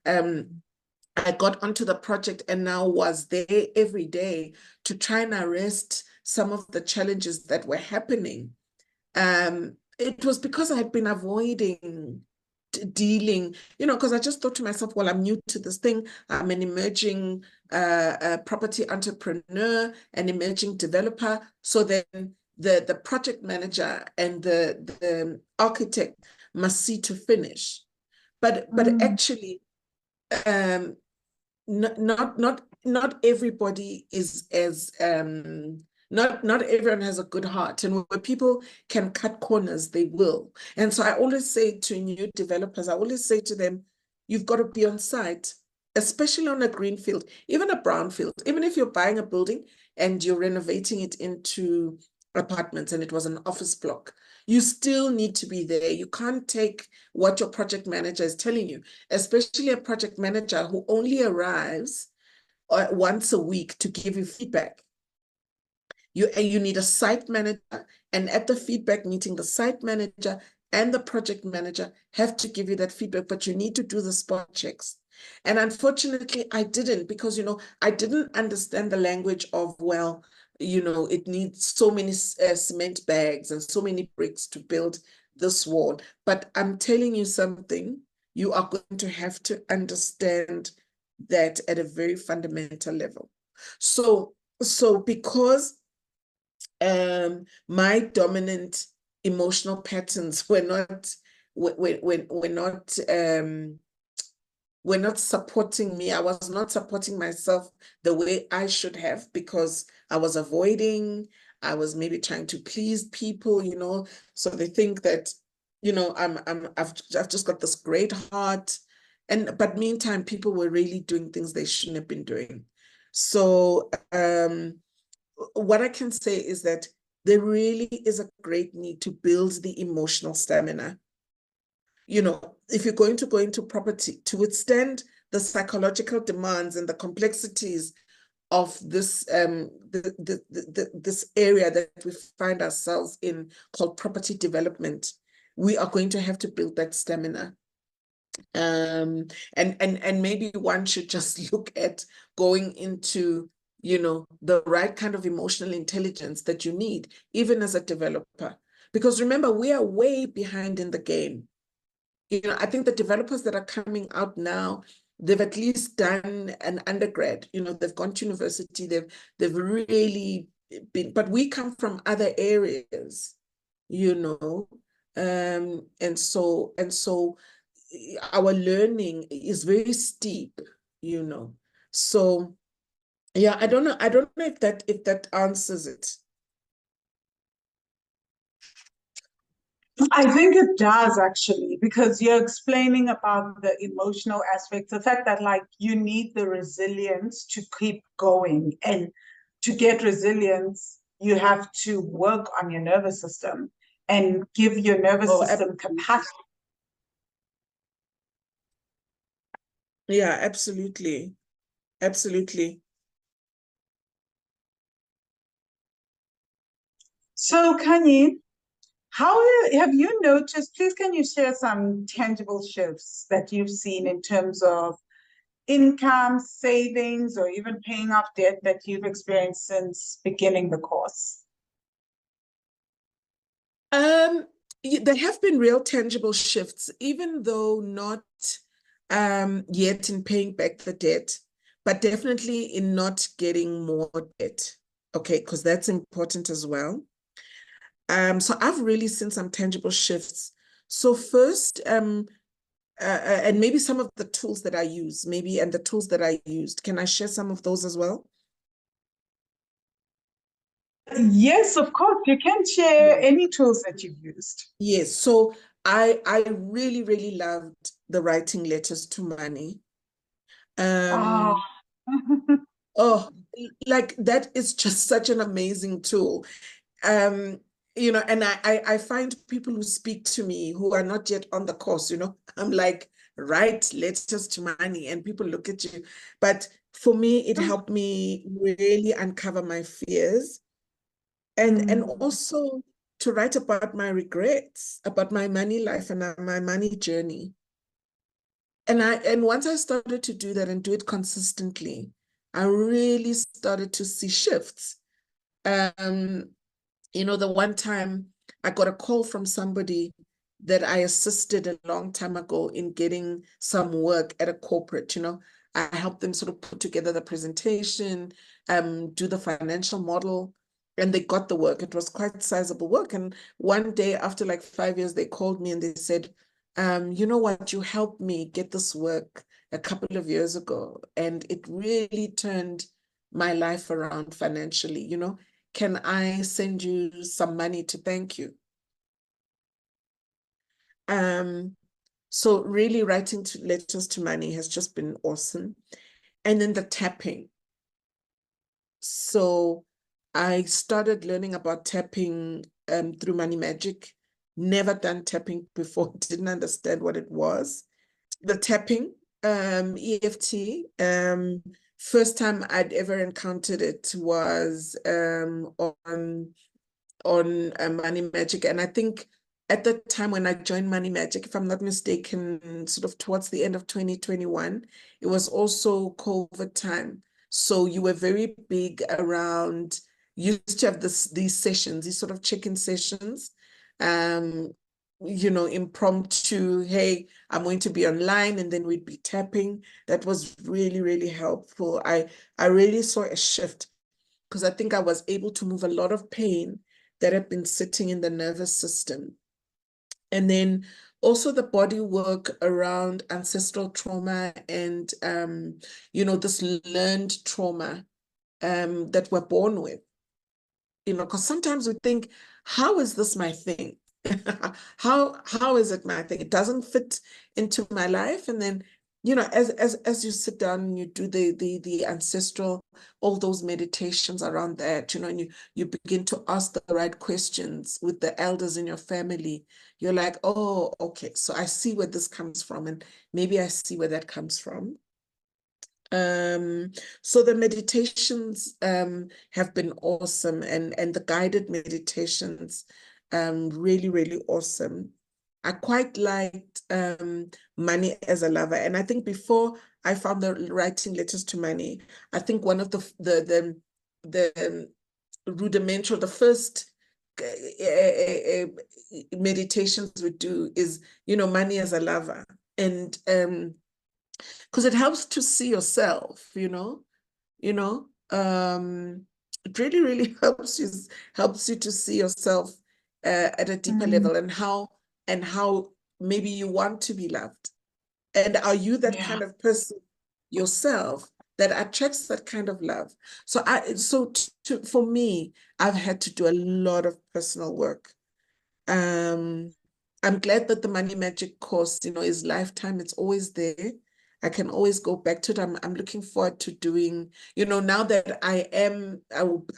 I got onto the project and now was there every day to try and arrest some of the challenges that were happening. It was because I had been avoiding dealing, because I just thought to myself, well, I'm new to this thing. I'm an emerging property entrepreneur, an emerging developer. So then the project manager and the architect must see to finish. But actually, um, not everybody is as not everyone has a good heart, and where people can cut corners, they will. And so I always say to new developers, I always say to them, you've got to be on site, especially on a green field, even a brown field. Even if you're buying a building and you're renovating it into apartments and it was an office block, you still need to be there. You can't take what your project manager is telling you, especially a project manager who only arrives once a week to give you feedback. You need a site manager, and at the feedback meeting, the site manager and the project manager have to give you that feedback, but you need to do the spot checks. And unfortunately, I didn't because, I didn't understand the language of, well, it needs so many cement bags and so many bricks to build this wall. But I'm telling you something, you are going to have to understand that at a very fundamental level. So because my dominant emotional patterns were not supporting me. I was not supporting myself the way I should have because I was avoiding. I was maybe trying to please people, so they think that, I've just got this great heart. But meantime, people were really doing things they shouldn't have been doing. So what I can say is that there really is a great need to build the emotional stamina. If you're going to go into property to withstand the psychological demands and the complexities of this this area that we find ourselves in called property development, we are going to have to build that stamina. And maybe one should just look at going into the right kind of emotional intelligence that you need, even as a developer. Because remember, we are way behind in the game. I think the developers that are coming out now, they've at least done an undergrad, they've gone to university, they've really been, but we come from other areas, and so our learning is very steep, you know. So yeah, I don't know if that answers it. I think it does actually, because you're explaining about the emotional aspect, the fact that like you need the resilience to keep going. And to get resilience, you have to work on your nervous system and give your nervous Oh, system capacity. yeah, absolutely. Absolutely. So, Khanyi, how have you noticed? Please, can you share some tangible shifts that you've seen in terms of income, savings, or even paying off debt that you've experienced since beginning the course? Um, there have been real tangible shifts, even though not yet in paying back the debt, but definitely in not getting more debt. Okay, because that's important as well. So I've really seen some tangible shifts. So first, and maybe some of the tools that I use, maybe and the tools that I used. Can I share some of those as well? Yes, of course. You can share Yeah. any tools that you've used. Yes. So I really, really loved the writing letters to money. Ah, Um, oh, like that is just such an amazing tool. Um, you know, and I find people who speak to me who are not yet on the course, you know, I'm like, write letters to money, and people look at you. But for me, it helped me really uncover my fears and mm, also to write about my regrets, about my money life and my money journey. And once I started to do that and do it consistently, I really started to see shifts. Um, you know, the one time I got a call from somebody that I assisted a long time ago in getting some work at a corporate, you know, I helped them sort of put together the presentation, do the financial model, and they got the work. It was quite sizable work. And one day after like 5 years, they called me and they said, you know what, you helped me get this work a couple of years ago, and it really turned my life around financially, you know. Can I send you some money to thank you? Um, so really writing letters to money has just been awesome. And then the tapping. So I started learning about tapping through Money Magic. Never done tapping before, didn't understand what it was. The tapping, EFT, first time I'd ever encountered it was on Money Magic. And I think at the time when I joined Money Magic, if I'm not mistaken, sort of towards the end of 2021, it was also COVID time. So you were very big around, you used to have these sessions, these sort of check-in sessions, um, you know, impromptu, hey, I'm going to be online, and then we'd be tapping. That was really, really helpful. I really saw a shift because I think I was able to move a lot of pain that had been sitting in the nervous system. And then also the body work around ancestral trauma and, you know, this learned trauma that we're born with, you know, because sometimes we think, how is this my thing? How is it my thing? It doesn't fit into my life. And then, you know, as you sit down and you do the ancestral, all those meditations around that, you know, and you begin to ask the right questions with the elders in your family, you're like, oh, okay, so I see where this comes from, and maybe I see where that comes from. Um, so the meditations have been awesome, and the guided meditations really, really awesome. I quite liked Money as a Lover. And I think before I found the writing letters to money, I think one of the rudimental, the first meditations we do is, you know, Money as a Lover. And because it helps to see yourself, you know, it really, really helps you to see yourself at a deeper mm, level, and how maybe you want to be loved. And are you that Yeah. kind of person yourself that attracts that kind of love? For me, I've had to do a lot of personal work. Um, I'm glad that the Money Magic course, is lifetime. It's always there. I can always go back to it. I'm looking forward to doing, now that I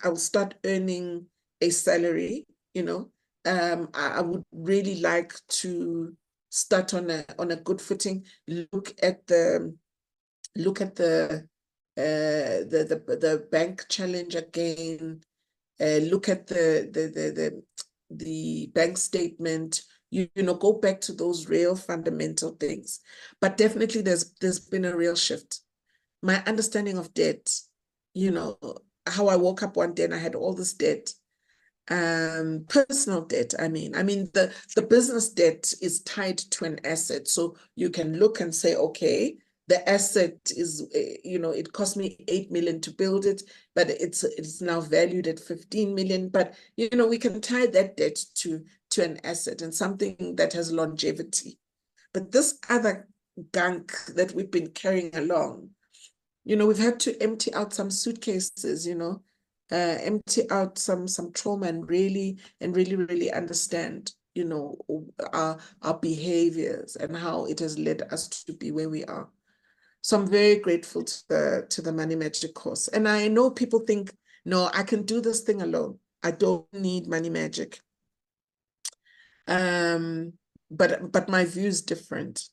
will start earning a salary, I would really like to start on a good footing, look at the bank challenge again, look at the bank statement, go back to those real fundamental things. But definitely there's been a real shift. My understanding of debt, you know, how I woke up one day and I had all this debt, personal debt. I mean the business debt is tied to an asset. So you can look and say, okay, the asset is, it cost me 8 million to build it, but it's now valued at 15 million. But we can tie that debt to an asset and something that has longevity. But this other gunk that we've been carrying along, we've had to empty out some suitcases, empty out some trauma and really understand, our behaviors and how it has led us to be where we are. So I'm very grateful to the Money Magic course. And I know people think, no, I can do this thing alone. I don't need Money Magic. But my view is different.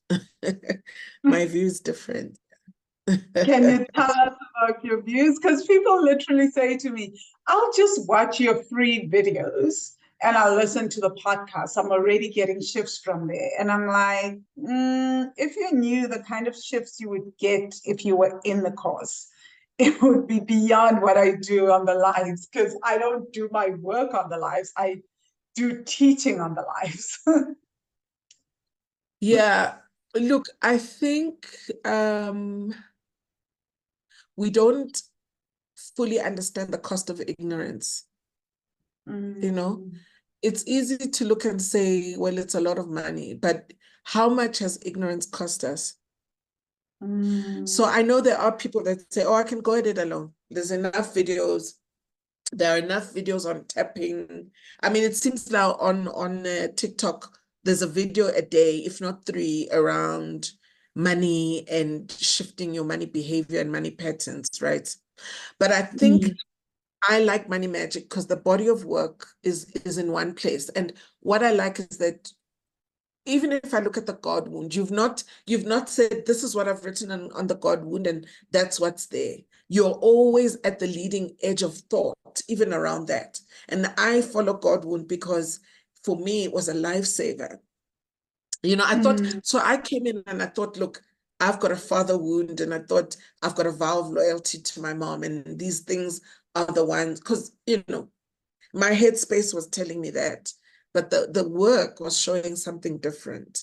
My view is different. Can you tell us about your views? Because people literally say to me, I'll just watch your free videos and I'll listen to the podcast. I'm already getting shifts from there. And I'm like, if you knew the kind of shifts you would get if you were in the course, it would be beyond what I do on the lives, because I don't do my work on the lives. I do teaching on the lives. Yeah, look, I think we don't fully understand the cost of ignorance. Mm, It's easy to look and say, well, it's a lot of money, but how much has ignorance cost us? So mm, I know there are people that say, oh, I can go at it alone. There's enough videos. There are enough videos on tapping. I mean, it seems now on TikTok, there's a video a day, if not three, around money and shifting your money behavior and money patterns, right? But I think mm, I like Money Magic because the body of work is in one place. And what I like is that even if I look at the God wound, you've not said this is what I've written on the God wound and that's what's there. You're always at the leading edge of thought, even around that. And I follow God wound because for me it was a lifesaver. I thought, mm. so I came in and I thought, look, I've got a father wound and I thought I've got a vow of loyalty to my mom, and these things are the ones, because my headspace was telling me that, but the work was showing something different.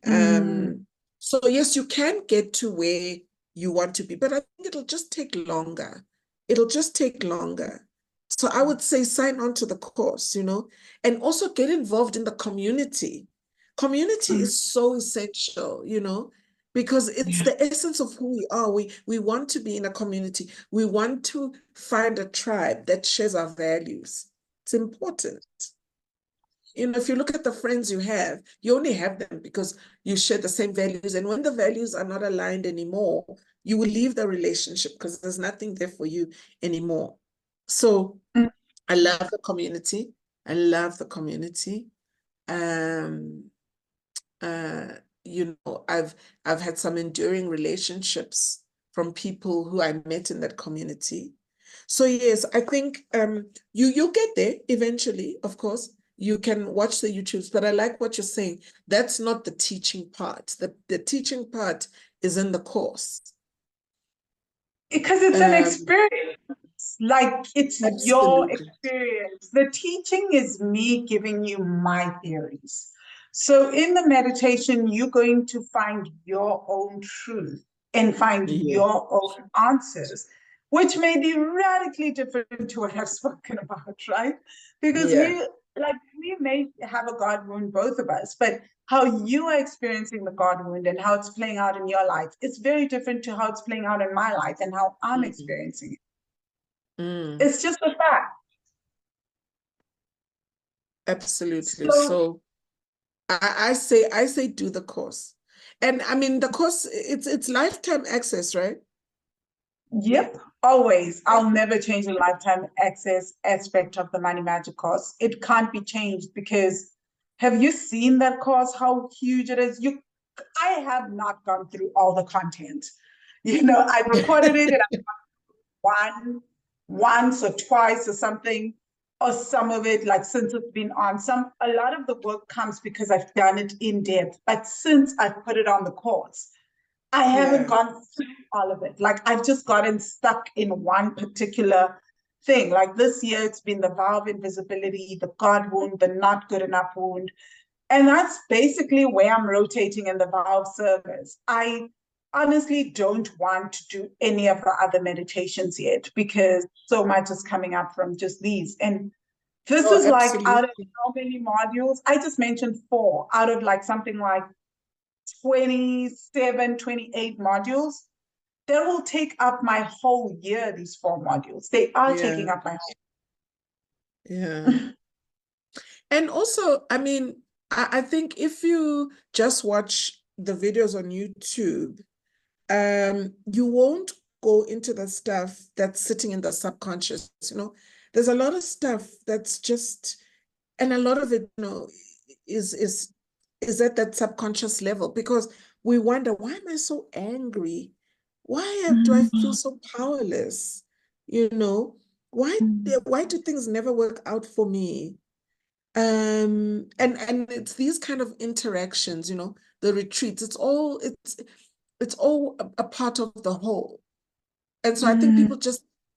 Mm, So yes, you can get to where you want to be, but I think it'll just take longer. It'll just take longer. So I would say sign on to the course, and also get involved in the community. Community mm, is so essential, because it's yeah. the essence of who we are. We want to be in a community. We want to find a tribe that shares our values. It's important. If you look at the friends you only have them because you share the same values. And when the values are not aligned anymore, you will leave the relationship because there's nothing there for you anymore. So Mm, I love the community. I love the community. Um, uh, I've had some enduring relationships from people who I met in that community. So yes, I think you'll get there eventually, of course. You can watch the YouTubes, but I like what you're saying. That's not the teaching part. The teaching part is in the course. because it's an Um, experience. Like it's your Absolutely. experience. The teaching is me giving you my theories. So in the meditation, you're going to find your own truth and find Yeah. your own answers, which may be radically different to what I've spoken about, right? Because Yeah. like we may have a God wound, both of us, but how you are experiencing the God wound and how it's playing out in your life, it's very different to how it's playing out in my life and how I'm Mm. experiencing it. Mm. It's just a fact. Absolutely. So, So I say do the course. And I mean the course, it's lifetime access, right? yep, always. I'll never change the lifetime access aspect of the Money Magic course. It can't be changed because have you seen that course? How huge it is? I have not gone through all the content. I recorded it and one once or twice or something, or some of it, like since it's been on. A lot of the work comes because I've done it in depth. But since I've put it on the course, I haven't Yeah. gone through all of it. Like I've just gotten stuck in one particular thing. Like this year, it's been the vow of invisibility, the God wound, the not good enough wound. And that's basically where I'm rotating in the vow of service. I honestly don't want to do any of the other meditations yet because so much is coming up from just these. And this Oh, is like out of absolutely. how many modules? I just mentioned 4 out of like something like 27, 28 modules. That will take up my whole year, these 4 modules. They are Yeah. taking up my Yeah. whole And also, I mean, I think if you just watch the videos on YouTube, you won't go into the stuff that's sitting in the subconscious. There's a lot of stuff that's just, and a lot of it, is is is at that subconscious level because we wonder, why am I so angry? Do I feel so powerless? You know, why why do things never work out for me? And it's these kind of interactions, the retreats, it's all a part of the whole. And so I think people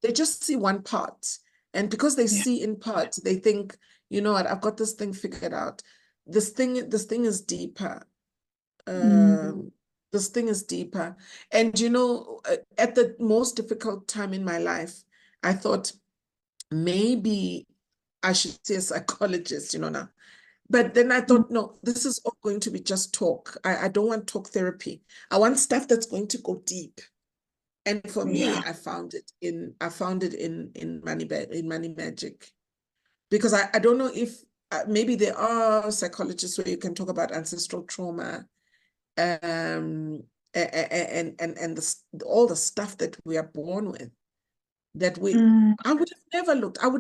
they just see one part. And because they yeah. see in part, they think, you know what, I've got this thing figured out. This thing is deeper. Mm, Um, this thing is deeper. And at the most difficult time in my life, I thought maybe I should see a psychologist, now. But then I thought, no, this is all going to be just talk. I don't want talk therapy. I want stuff that's going to go deep. And for me, yeah. I found it in Money Magic, because I don't know if maybe there are psychologists where you can talk about ancestral trauma, all the stuff that we are born with, that Mm, I would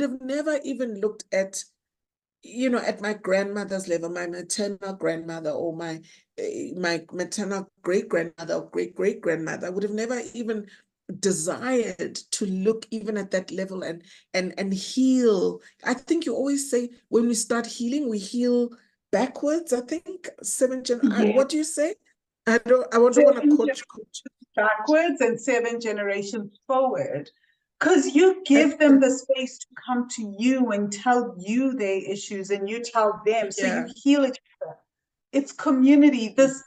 have never even looked at my grandmother's level, my maternal grandmother, or my maternal great grandmother or great great grandmother. I would have never even desired to look even at that level and heal. I think you always say when we start healing, we heal backwards. I think yeah. what do you say? I don't want to 7 quote you. generations backwards and 7 generations forward. Because you give them Absolutely. the space to come to you and tell you their issues and you tell them. So you Yeah. heal each other. It's community. This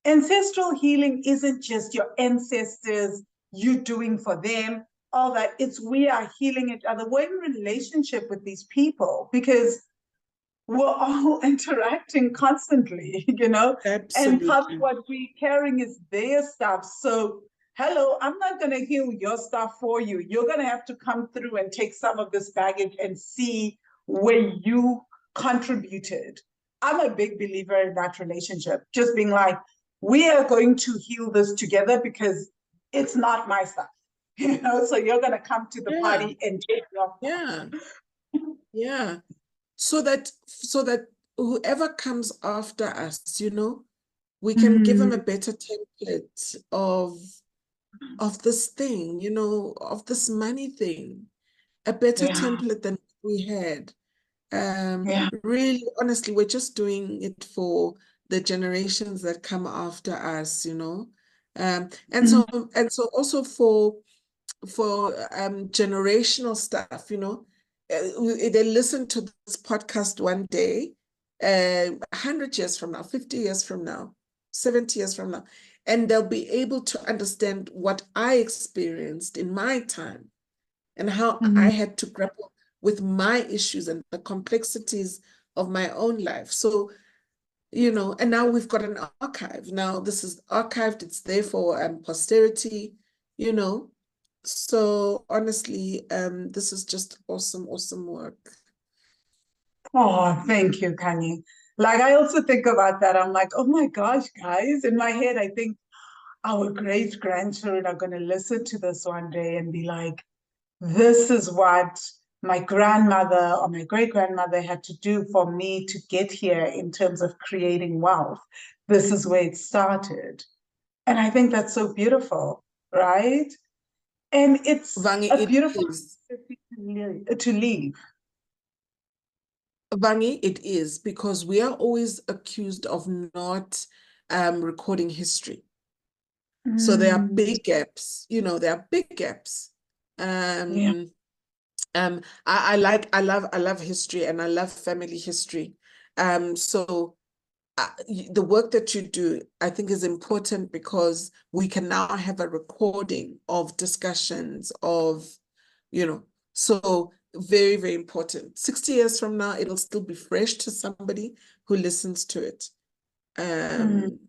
ancestral healing isn't just your ancestors, you doing for them, all that. It's we are healing each other. We're in relationship with these people because we're all interacting constantly, and part of Absolutely. what we're carrying is their stuff. So, hello, I'm not going to heal your stuff for you. You're going to have to come through and take some of this baggage and see where you contributed. I'm a big believer in that relationship, just being like, we are going to heal this together because it's not my stuff. So you're going to come to the Yeah. party and take your Yeah. Yeah. So that whoever comes after us, we can give them a Mm, better template of this thing, of this money thing, a better yeah, template than we had. yeah. Really, honestly, we're just doing it for the generations that come after us. And Mm, so and so also for generational stuff, they listen to this podcast one day, 100 years from now, 50 years from now, 70 years from now, and they'll be able to understand what I experienced in my time and how I mm, had to grapple with my issues and the complexities of my own life. So, you know, and now we've got an archive. Now this is archived, it's there for posterity, you know. So honestly, this is just awesome, awesome work. Oh, thank you, Khanyi. Like, I also think about that. I'm like, oh my gosh, guys. In my head, I think our great grandchildren are going to listen to this one day and be like, this is what my grandmother or my great grandmother had to do for me to get here in terms of creating wealth. This is where it started. And I think that's so beautiful, right? And it's Vangi, a it beautiful is. to leave. Vangi, it is, because we are always accused of not recording history. So there are Mm, big gaps, you know, there are big gaps. yeah. I love history, and I love family history. So the work that you do, I think, is important because we can now have a recording of discussions of, you know, so very, very important. 60 years from now, it'll still be fresh to somebody who listens to it. Mm, Um,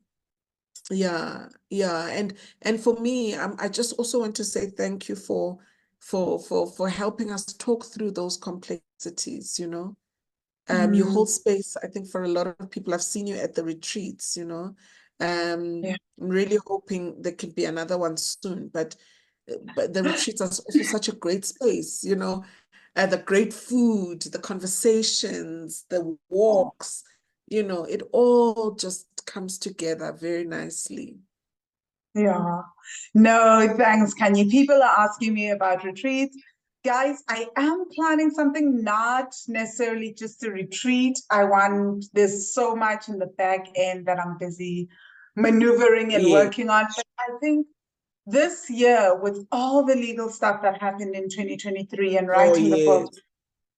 yeah, and for me, I just also want to say thank you for helping us talk through those complexities, you know. You mm, hold space, I think, for a lot of people. I've seen you at the retreats, you know. yeah. I'm really hoping there could be another one soon, but the retreats are also such a great space, you know. The great food, the conversations, the walks, you know, it all just comes together very nicely. Yeah. No, thanks, Kanye. People are asking me about retreats. Guys, I am planning something, not necessarily just a retreat. There's so much in the back end that I'm busy maneuvering and Yeah. working on. But I think this year, with all the legal stuff that happened in 2023 and Oh, writing the book, yes.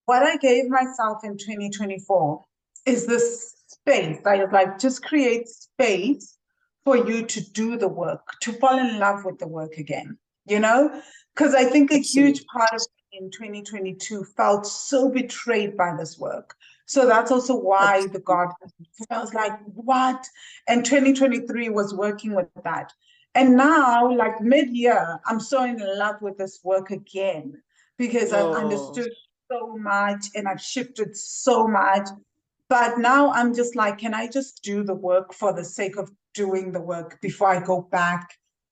what I gave myself in 2024 is this space. I was like, just create space for you to do the work, to fall in love with the work again, you know? Because I think a huge Absolutely. part of me in 2022 felt so betrayed by this work. So that's also why the Absolutely. God, I was like, what? And 2023 was working with that. And now, like mid-year, I'm so in love with this work again because I've Oh, understood so much and I've shifted so much. But now I'm just like, can I just do the work for the sake of doing the work before I go back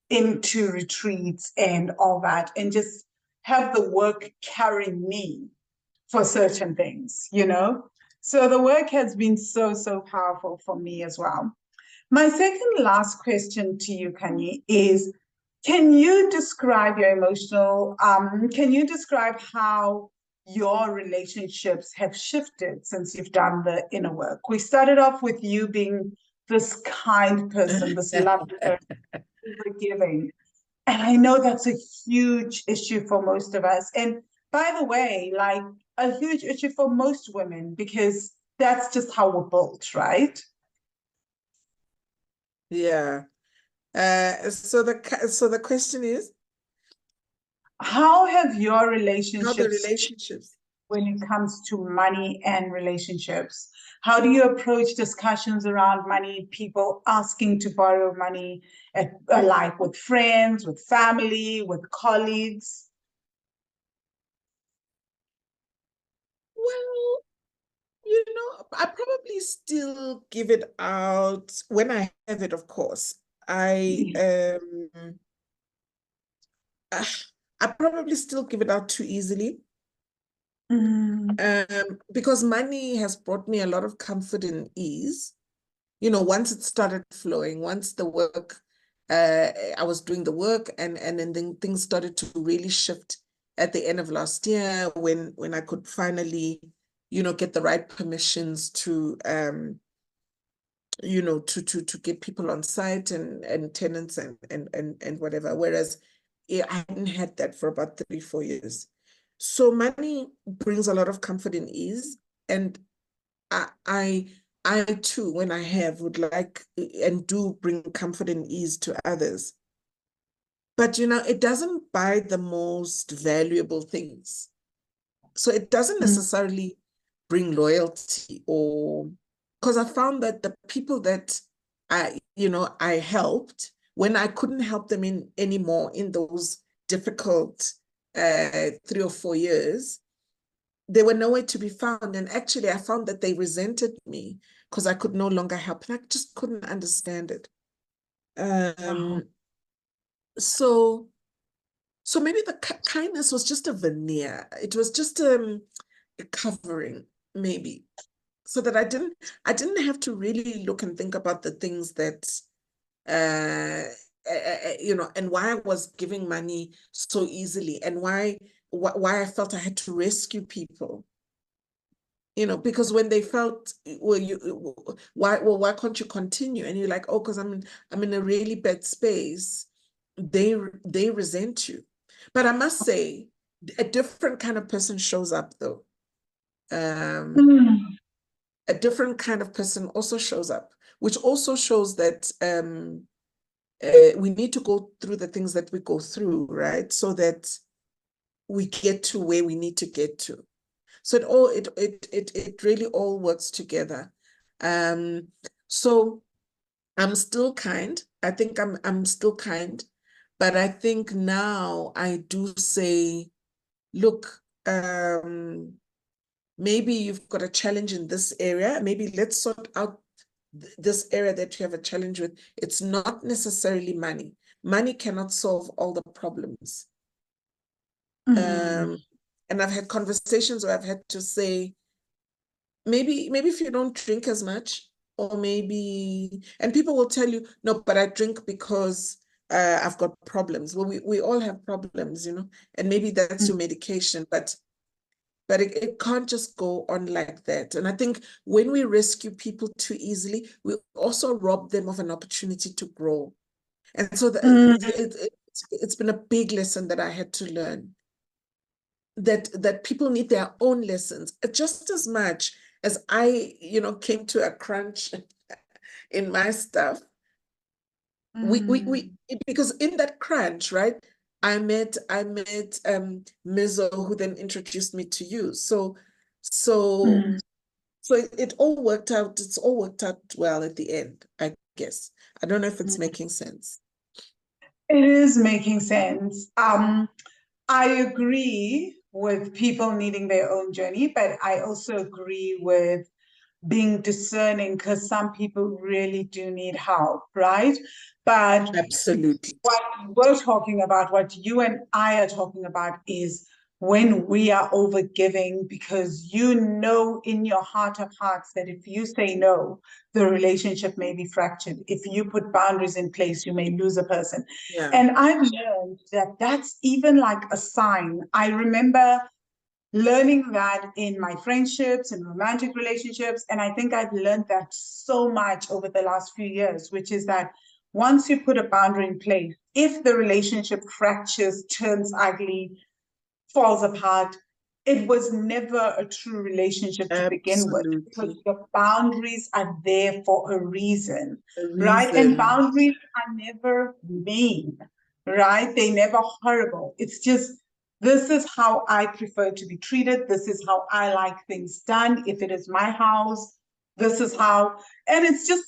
into retreats and all that and just have the work carry me for certain things, you know? So the work has been so, so powerful for me as well. My second last question to you, Kanye, is can you describe your can you describe how your relationships have shifted since you've done the inner work? We started off with you being this kind person, this lovely person, forgiving. And I know that's a huge issue for most of us. And by the way, like a huge issue for most women, because that's just how we're built, right? yeah. So the question is, How have your how the relationships relationships? when it comes to money and relationships? How do you approach discussions around money, people asking to borrow money, like with friends, with family, with colleagues? Well, you know, I probably still give it out when I have it, of course. I Yeah. ah, I probably still give it out too easily. Mm, Because money has brought me a lot of comfort and ease. You know, once it started flowing, once the work, I was doing the work, and then things started to really shift at the end of last year when I could finally, you know, get the right permissions to you know, to get people on site and tenants and whatever. Whereas I hadn't had that for about 3, 4 years. So money brings a lot of comfort and ease. And I, I, I too, when I have, would like and do bring comfort and ease to others. But you know, it doesn't buy the most valuable things. So it doesn't mm, necessarily bring loyalty, or because I found that the people that I helped, when I couldn't help them anymore in those difficult 3 or 4 years, they were nowhere to be found. And actually, I found that they resented me because I could no longer help. And I just couldn't understand it. Wow. So maybe the kindness was just a veneer. It was just a covering, maybe, so that I didn't have to really look and think about the things that and why I was giving money so easily, and why I felt I had to rescue people. Because when they felt, well, why can't you continue? And you're like, oh, because I'm in a really bad space. They resent you. But I must say, a different kind of person shows up though. Mm, A different kind of person also shows up, which also shows that we need to go through the things that we go through, right? So that we get to where we need to get to. So it really all works together. So I'm still kind. I think I'm still kind, but I think now I do say, look, maybe you've got a challenge in this area. Maybe let's sort out this area that you have a challenge with. It's not necessarily money. Money cannot solve all the problems. mm, Um, and I've had conversations where I've had to say, maybe if you don't drink as much, or maybe, and people will tell you, no, but I drink because I've got problems. Well, we all have problems, and maybe that's your medication, but it can't just go on like that. And I think when we rescue people too easily, we also rob them of an opportunity to grow. And so mm, it's been a big lesson that I had to learn, that people need their own lessons just as much as I, came to a crunch in my stuff. We mm, because in that crunch, right? I met Mizo, who then introduced me to you. So mm. so it all worked out. It's all worked out well at the end, I guess. I don't know if it's making sense. It is making sense. I agree with people needing their own journey, but I also agree with being discerning because some people really do need help, right? But Absolutely. what we're talking about, what you and I are talking about, is when we are overgiving because you know in your heart of hearts that if you say no, the relationship may be fractured. If you put boundaries in place, you may lose a person. Yeah. And I've learned that that's even like a sign. I remember learning that in my friendships and romantic relationships. And I think I've learned that so much over the last few years, which is that once you put a boundary in place, if the relationship fractures, turns ugly, falls apart, it was never a true relationship to begin with because Absolutely. the boundaries are there for a reason, A right? And reason. boundaries are never mean, right? They're never horrible. It's just, this is how I prefer to be treated. This is how I like things done. If it is my house, this is how, and it's just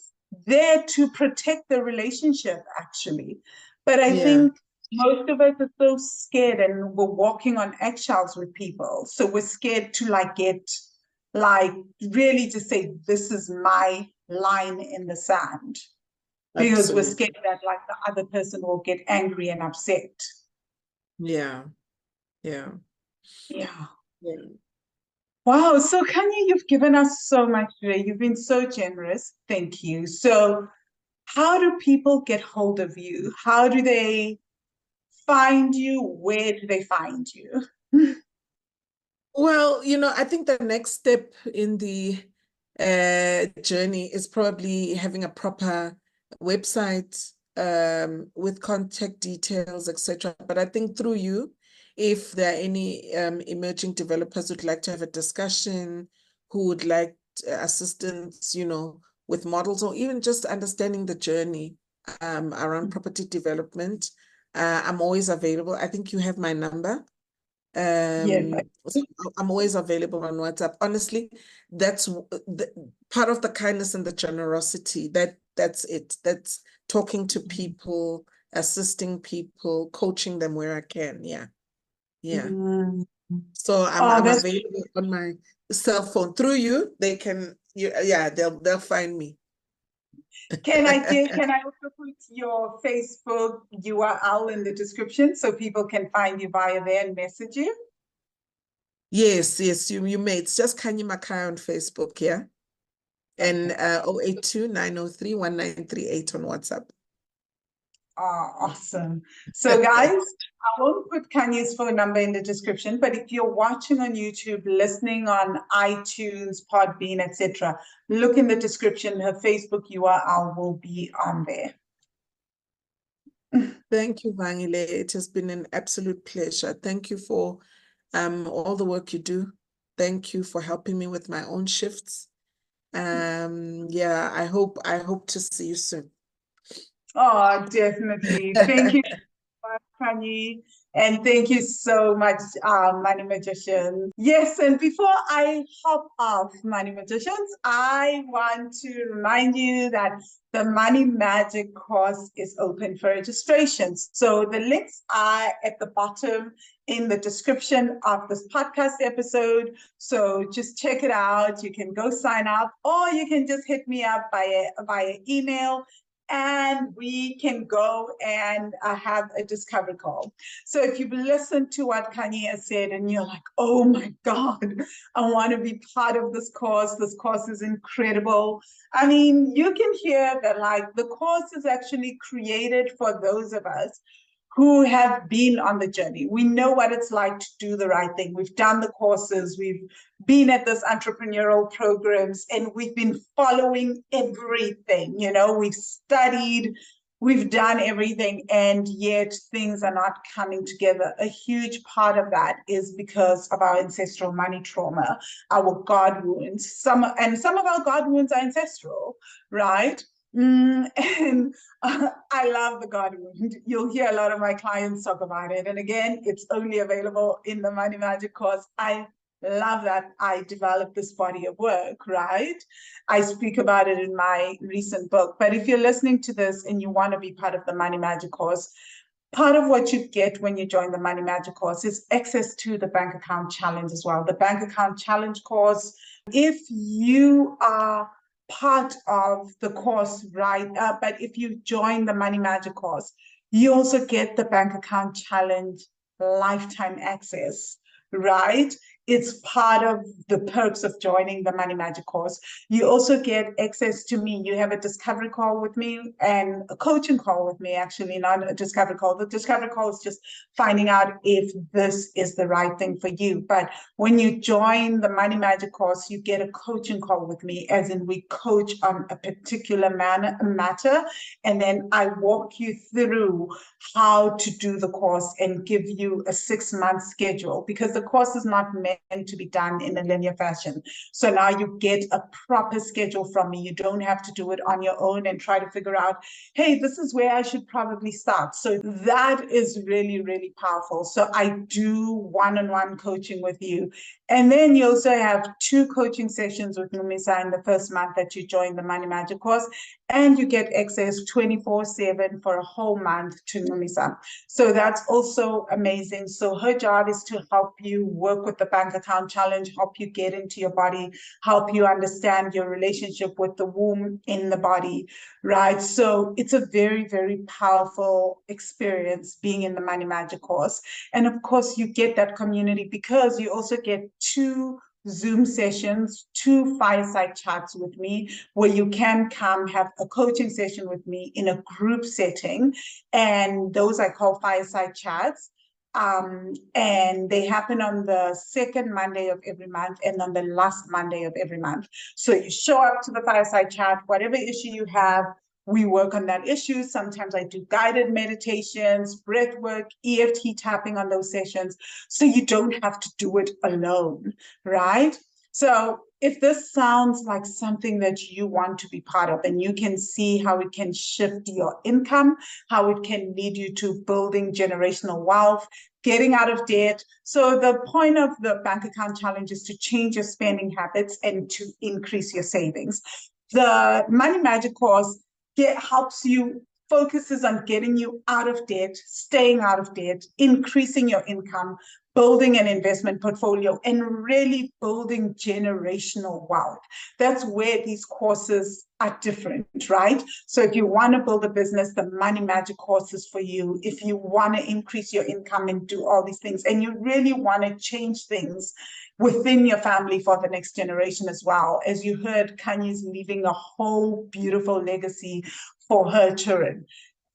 there to protect the relationship, actually. But I Yeah, think most of us are so scared and we're walking on eggshells with people. So we're scared to like really to say, this is my line in the sand because we're absolutely. scared that like the other person will get angry and upset. Yeah, yeah, Yeah. yeah. Wow. So Kanye, you've given us so much today. You've been so generous. Thank you. So how do people get hold of you? How do they find you? Where do they find you? Well, I think the next step in the journey is probably having a proper website with contact details, etc. But I think through you, if there are any emerging developers who'd like to have a discussion, who would like assistance, with models, or even just understanding the journey around property development, I'm always available. I think you have my number. Yes. So I'm always available on WhatsApp. Honestly, that's part of the kindness and the generosity. That's it. That's talking to people, assisting people, coaching them where I can. Yeah. Yeah. Mm. So Oh, I'm that's available on my cell phone. Through you, they can yeah, they'll find me. can I also put your Facebook URL in the description so people can find you via there and message you? Yes, you may. It's just Khanyi Makhaya on Facebook, yeah. And Okay. 082-903-1938 on WhatsApp. Oh, awesome. So guys, I won't put Kanye's phone number in the description, but if you're watching on YouTube, listening on iTunes, Podbean, etc., look in the description. Her Facebook URL will be on there. Thank you, Vangile. It has been an absolute pleasure. Thank you for all the work you do. Thank you for helping me with my own shifts. Yeah, I hope to see you soon. Oh, definitely. Thank you, Khanyi. And thank you so much, Money Magicians. Yes, and before I hop off, Money Magicians, I want to remind you that the Money Magic course is open for registration. So the links are at the bottom in the description of this podcast episode. So just check it out. You can go sign up, or you can just hit me up via email, and we can go and have a discovery call. So if you've listened to what Khanyi has said and you're like, oh my God, I want to be part of this course. This course is incredible. I mean, you can hear that like the course is actually created for those of us who have been on the journey. We know what it's like to do the right thing. We've done the courses, we've been at this entrepreneurial programs, and we've been following everything. You know, we've studied, we've done everything, and yet things are not coming together. A huge part of that is because of our ancestral money trauma, our God wounds. Some of our God wounds are ancestral, right? And I love the God wound. You'll hear a lot of my clients talk about it. And again, it's only available in the Money Magic course. I love that I developed this body of work, right? I speak about it in my recent book. But if you're listening to this and you want to be part of the Money Magic course, part of what you get when you join the Money Magic course is access to the bank account challenge as well. The bank account challenge course, if you are part of the course, right? But if you join the Money Magic course, you also get the bank account challenge lifetime access, right? It's part of the perks of joining the Money Magic course. You also get access to me. You have a discovery call with me and a coaching call with me, actually, not a discovery call. The discovery call is just finding out if this is the right thing for you. But when you join the Money Magic course, you get a coaching call with me, as in we coach on a particular matter, and then I walk you through how to do the course and give you a 6-month schedule, because the course is not meant to be done in a linear fashion. So now you get a proper schedule from me. You don't have to do it on your own and try to figure out, hey, this is where I should probably start. So that is really, really powerful. So I do one-on-one coaching with you. And then you also have 2 coaching sessions with Numisa in the first month that you join the Money Magic course, and you get access 24/7 for a whole month to Numisa. So that's also amazing. So her job is to help you work with the bank account challenge, help you get into your body, help you understand your relationship with the womb in the body, right? So it's a very, very powerful experience being in the Money Magic course. And of course, you get that community because you also get 2 Zoom sessions, 2 fireside chats with me, where you can come have a coaching session with me in a group setting. And those I call fireside chats. And they happen on the 2nd Monday of every month and on the last Monday of every month. So you show up to the fireside chat, whatever issue you have, we work on that issue. Sometimes I do guided meditations, breath work, EFT tapping on those sessions. So you don't have to do it alone, right? So if this sounds like something that you want to be part of, and you can see how it can shift your income, how it can lead you to building generational wealth, getting out of debt. So the point of the bank account challenge is to change your spending habits and to increase your savings. The Money Magic course helps you, focuses on getting you out of debt, staying out of debt, increasing your income, building an investment portfolio, and really building generational wealth. That's where these courses are different, right? So if you want to build a business, the Money Magic course is for you. If you want to increase your income and do all these things, and you really want to change things within your family for the next generation as well. As you heard, Khanyi's leaving a whole beautiful legacy for her children.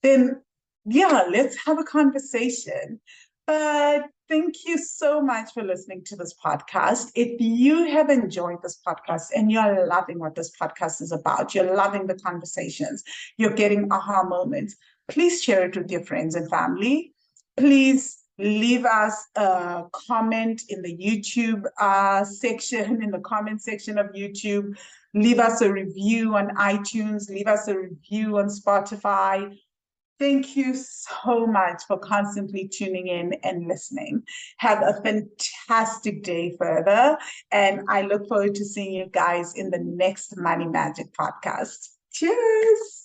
Then, yeah, let's have a conversation. But thank you so much for listening to this podcast. If you have enjoyed this podcast and you're loving what this podcast is about, you're loving the conversations, you're getting aha moments, please share it with your friends and family. Please leave us a comment in the YouTube section, in the comment section of YouTube. Leave us a review on iTunes. Leave us a review on Spotify. Thank you so much for constantly tuning in and listening. Have a fantastic day further. And I look forward to seeing you guys in the next Money Magic podcast. Cheers.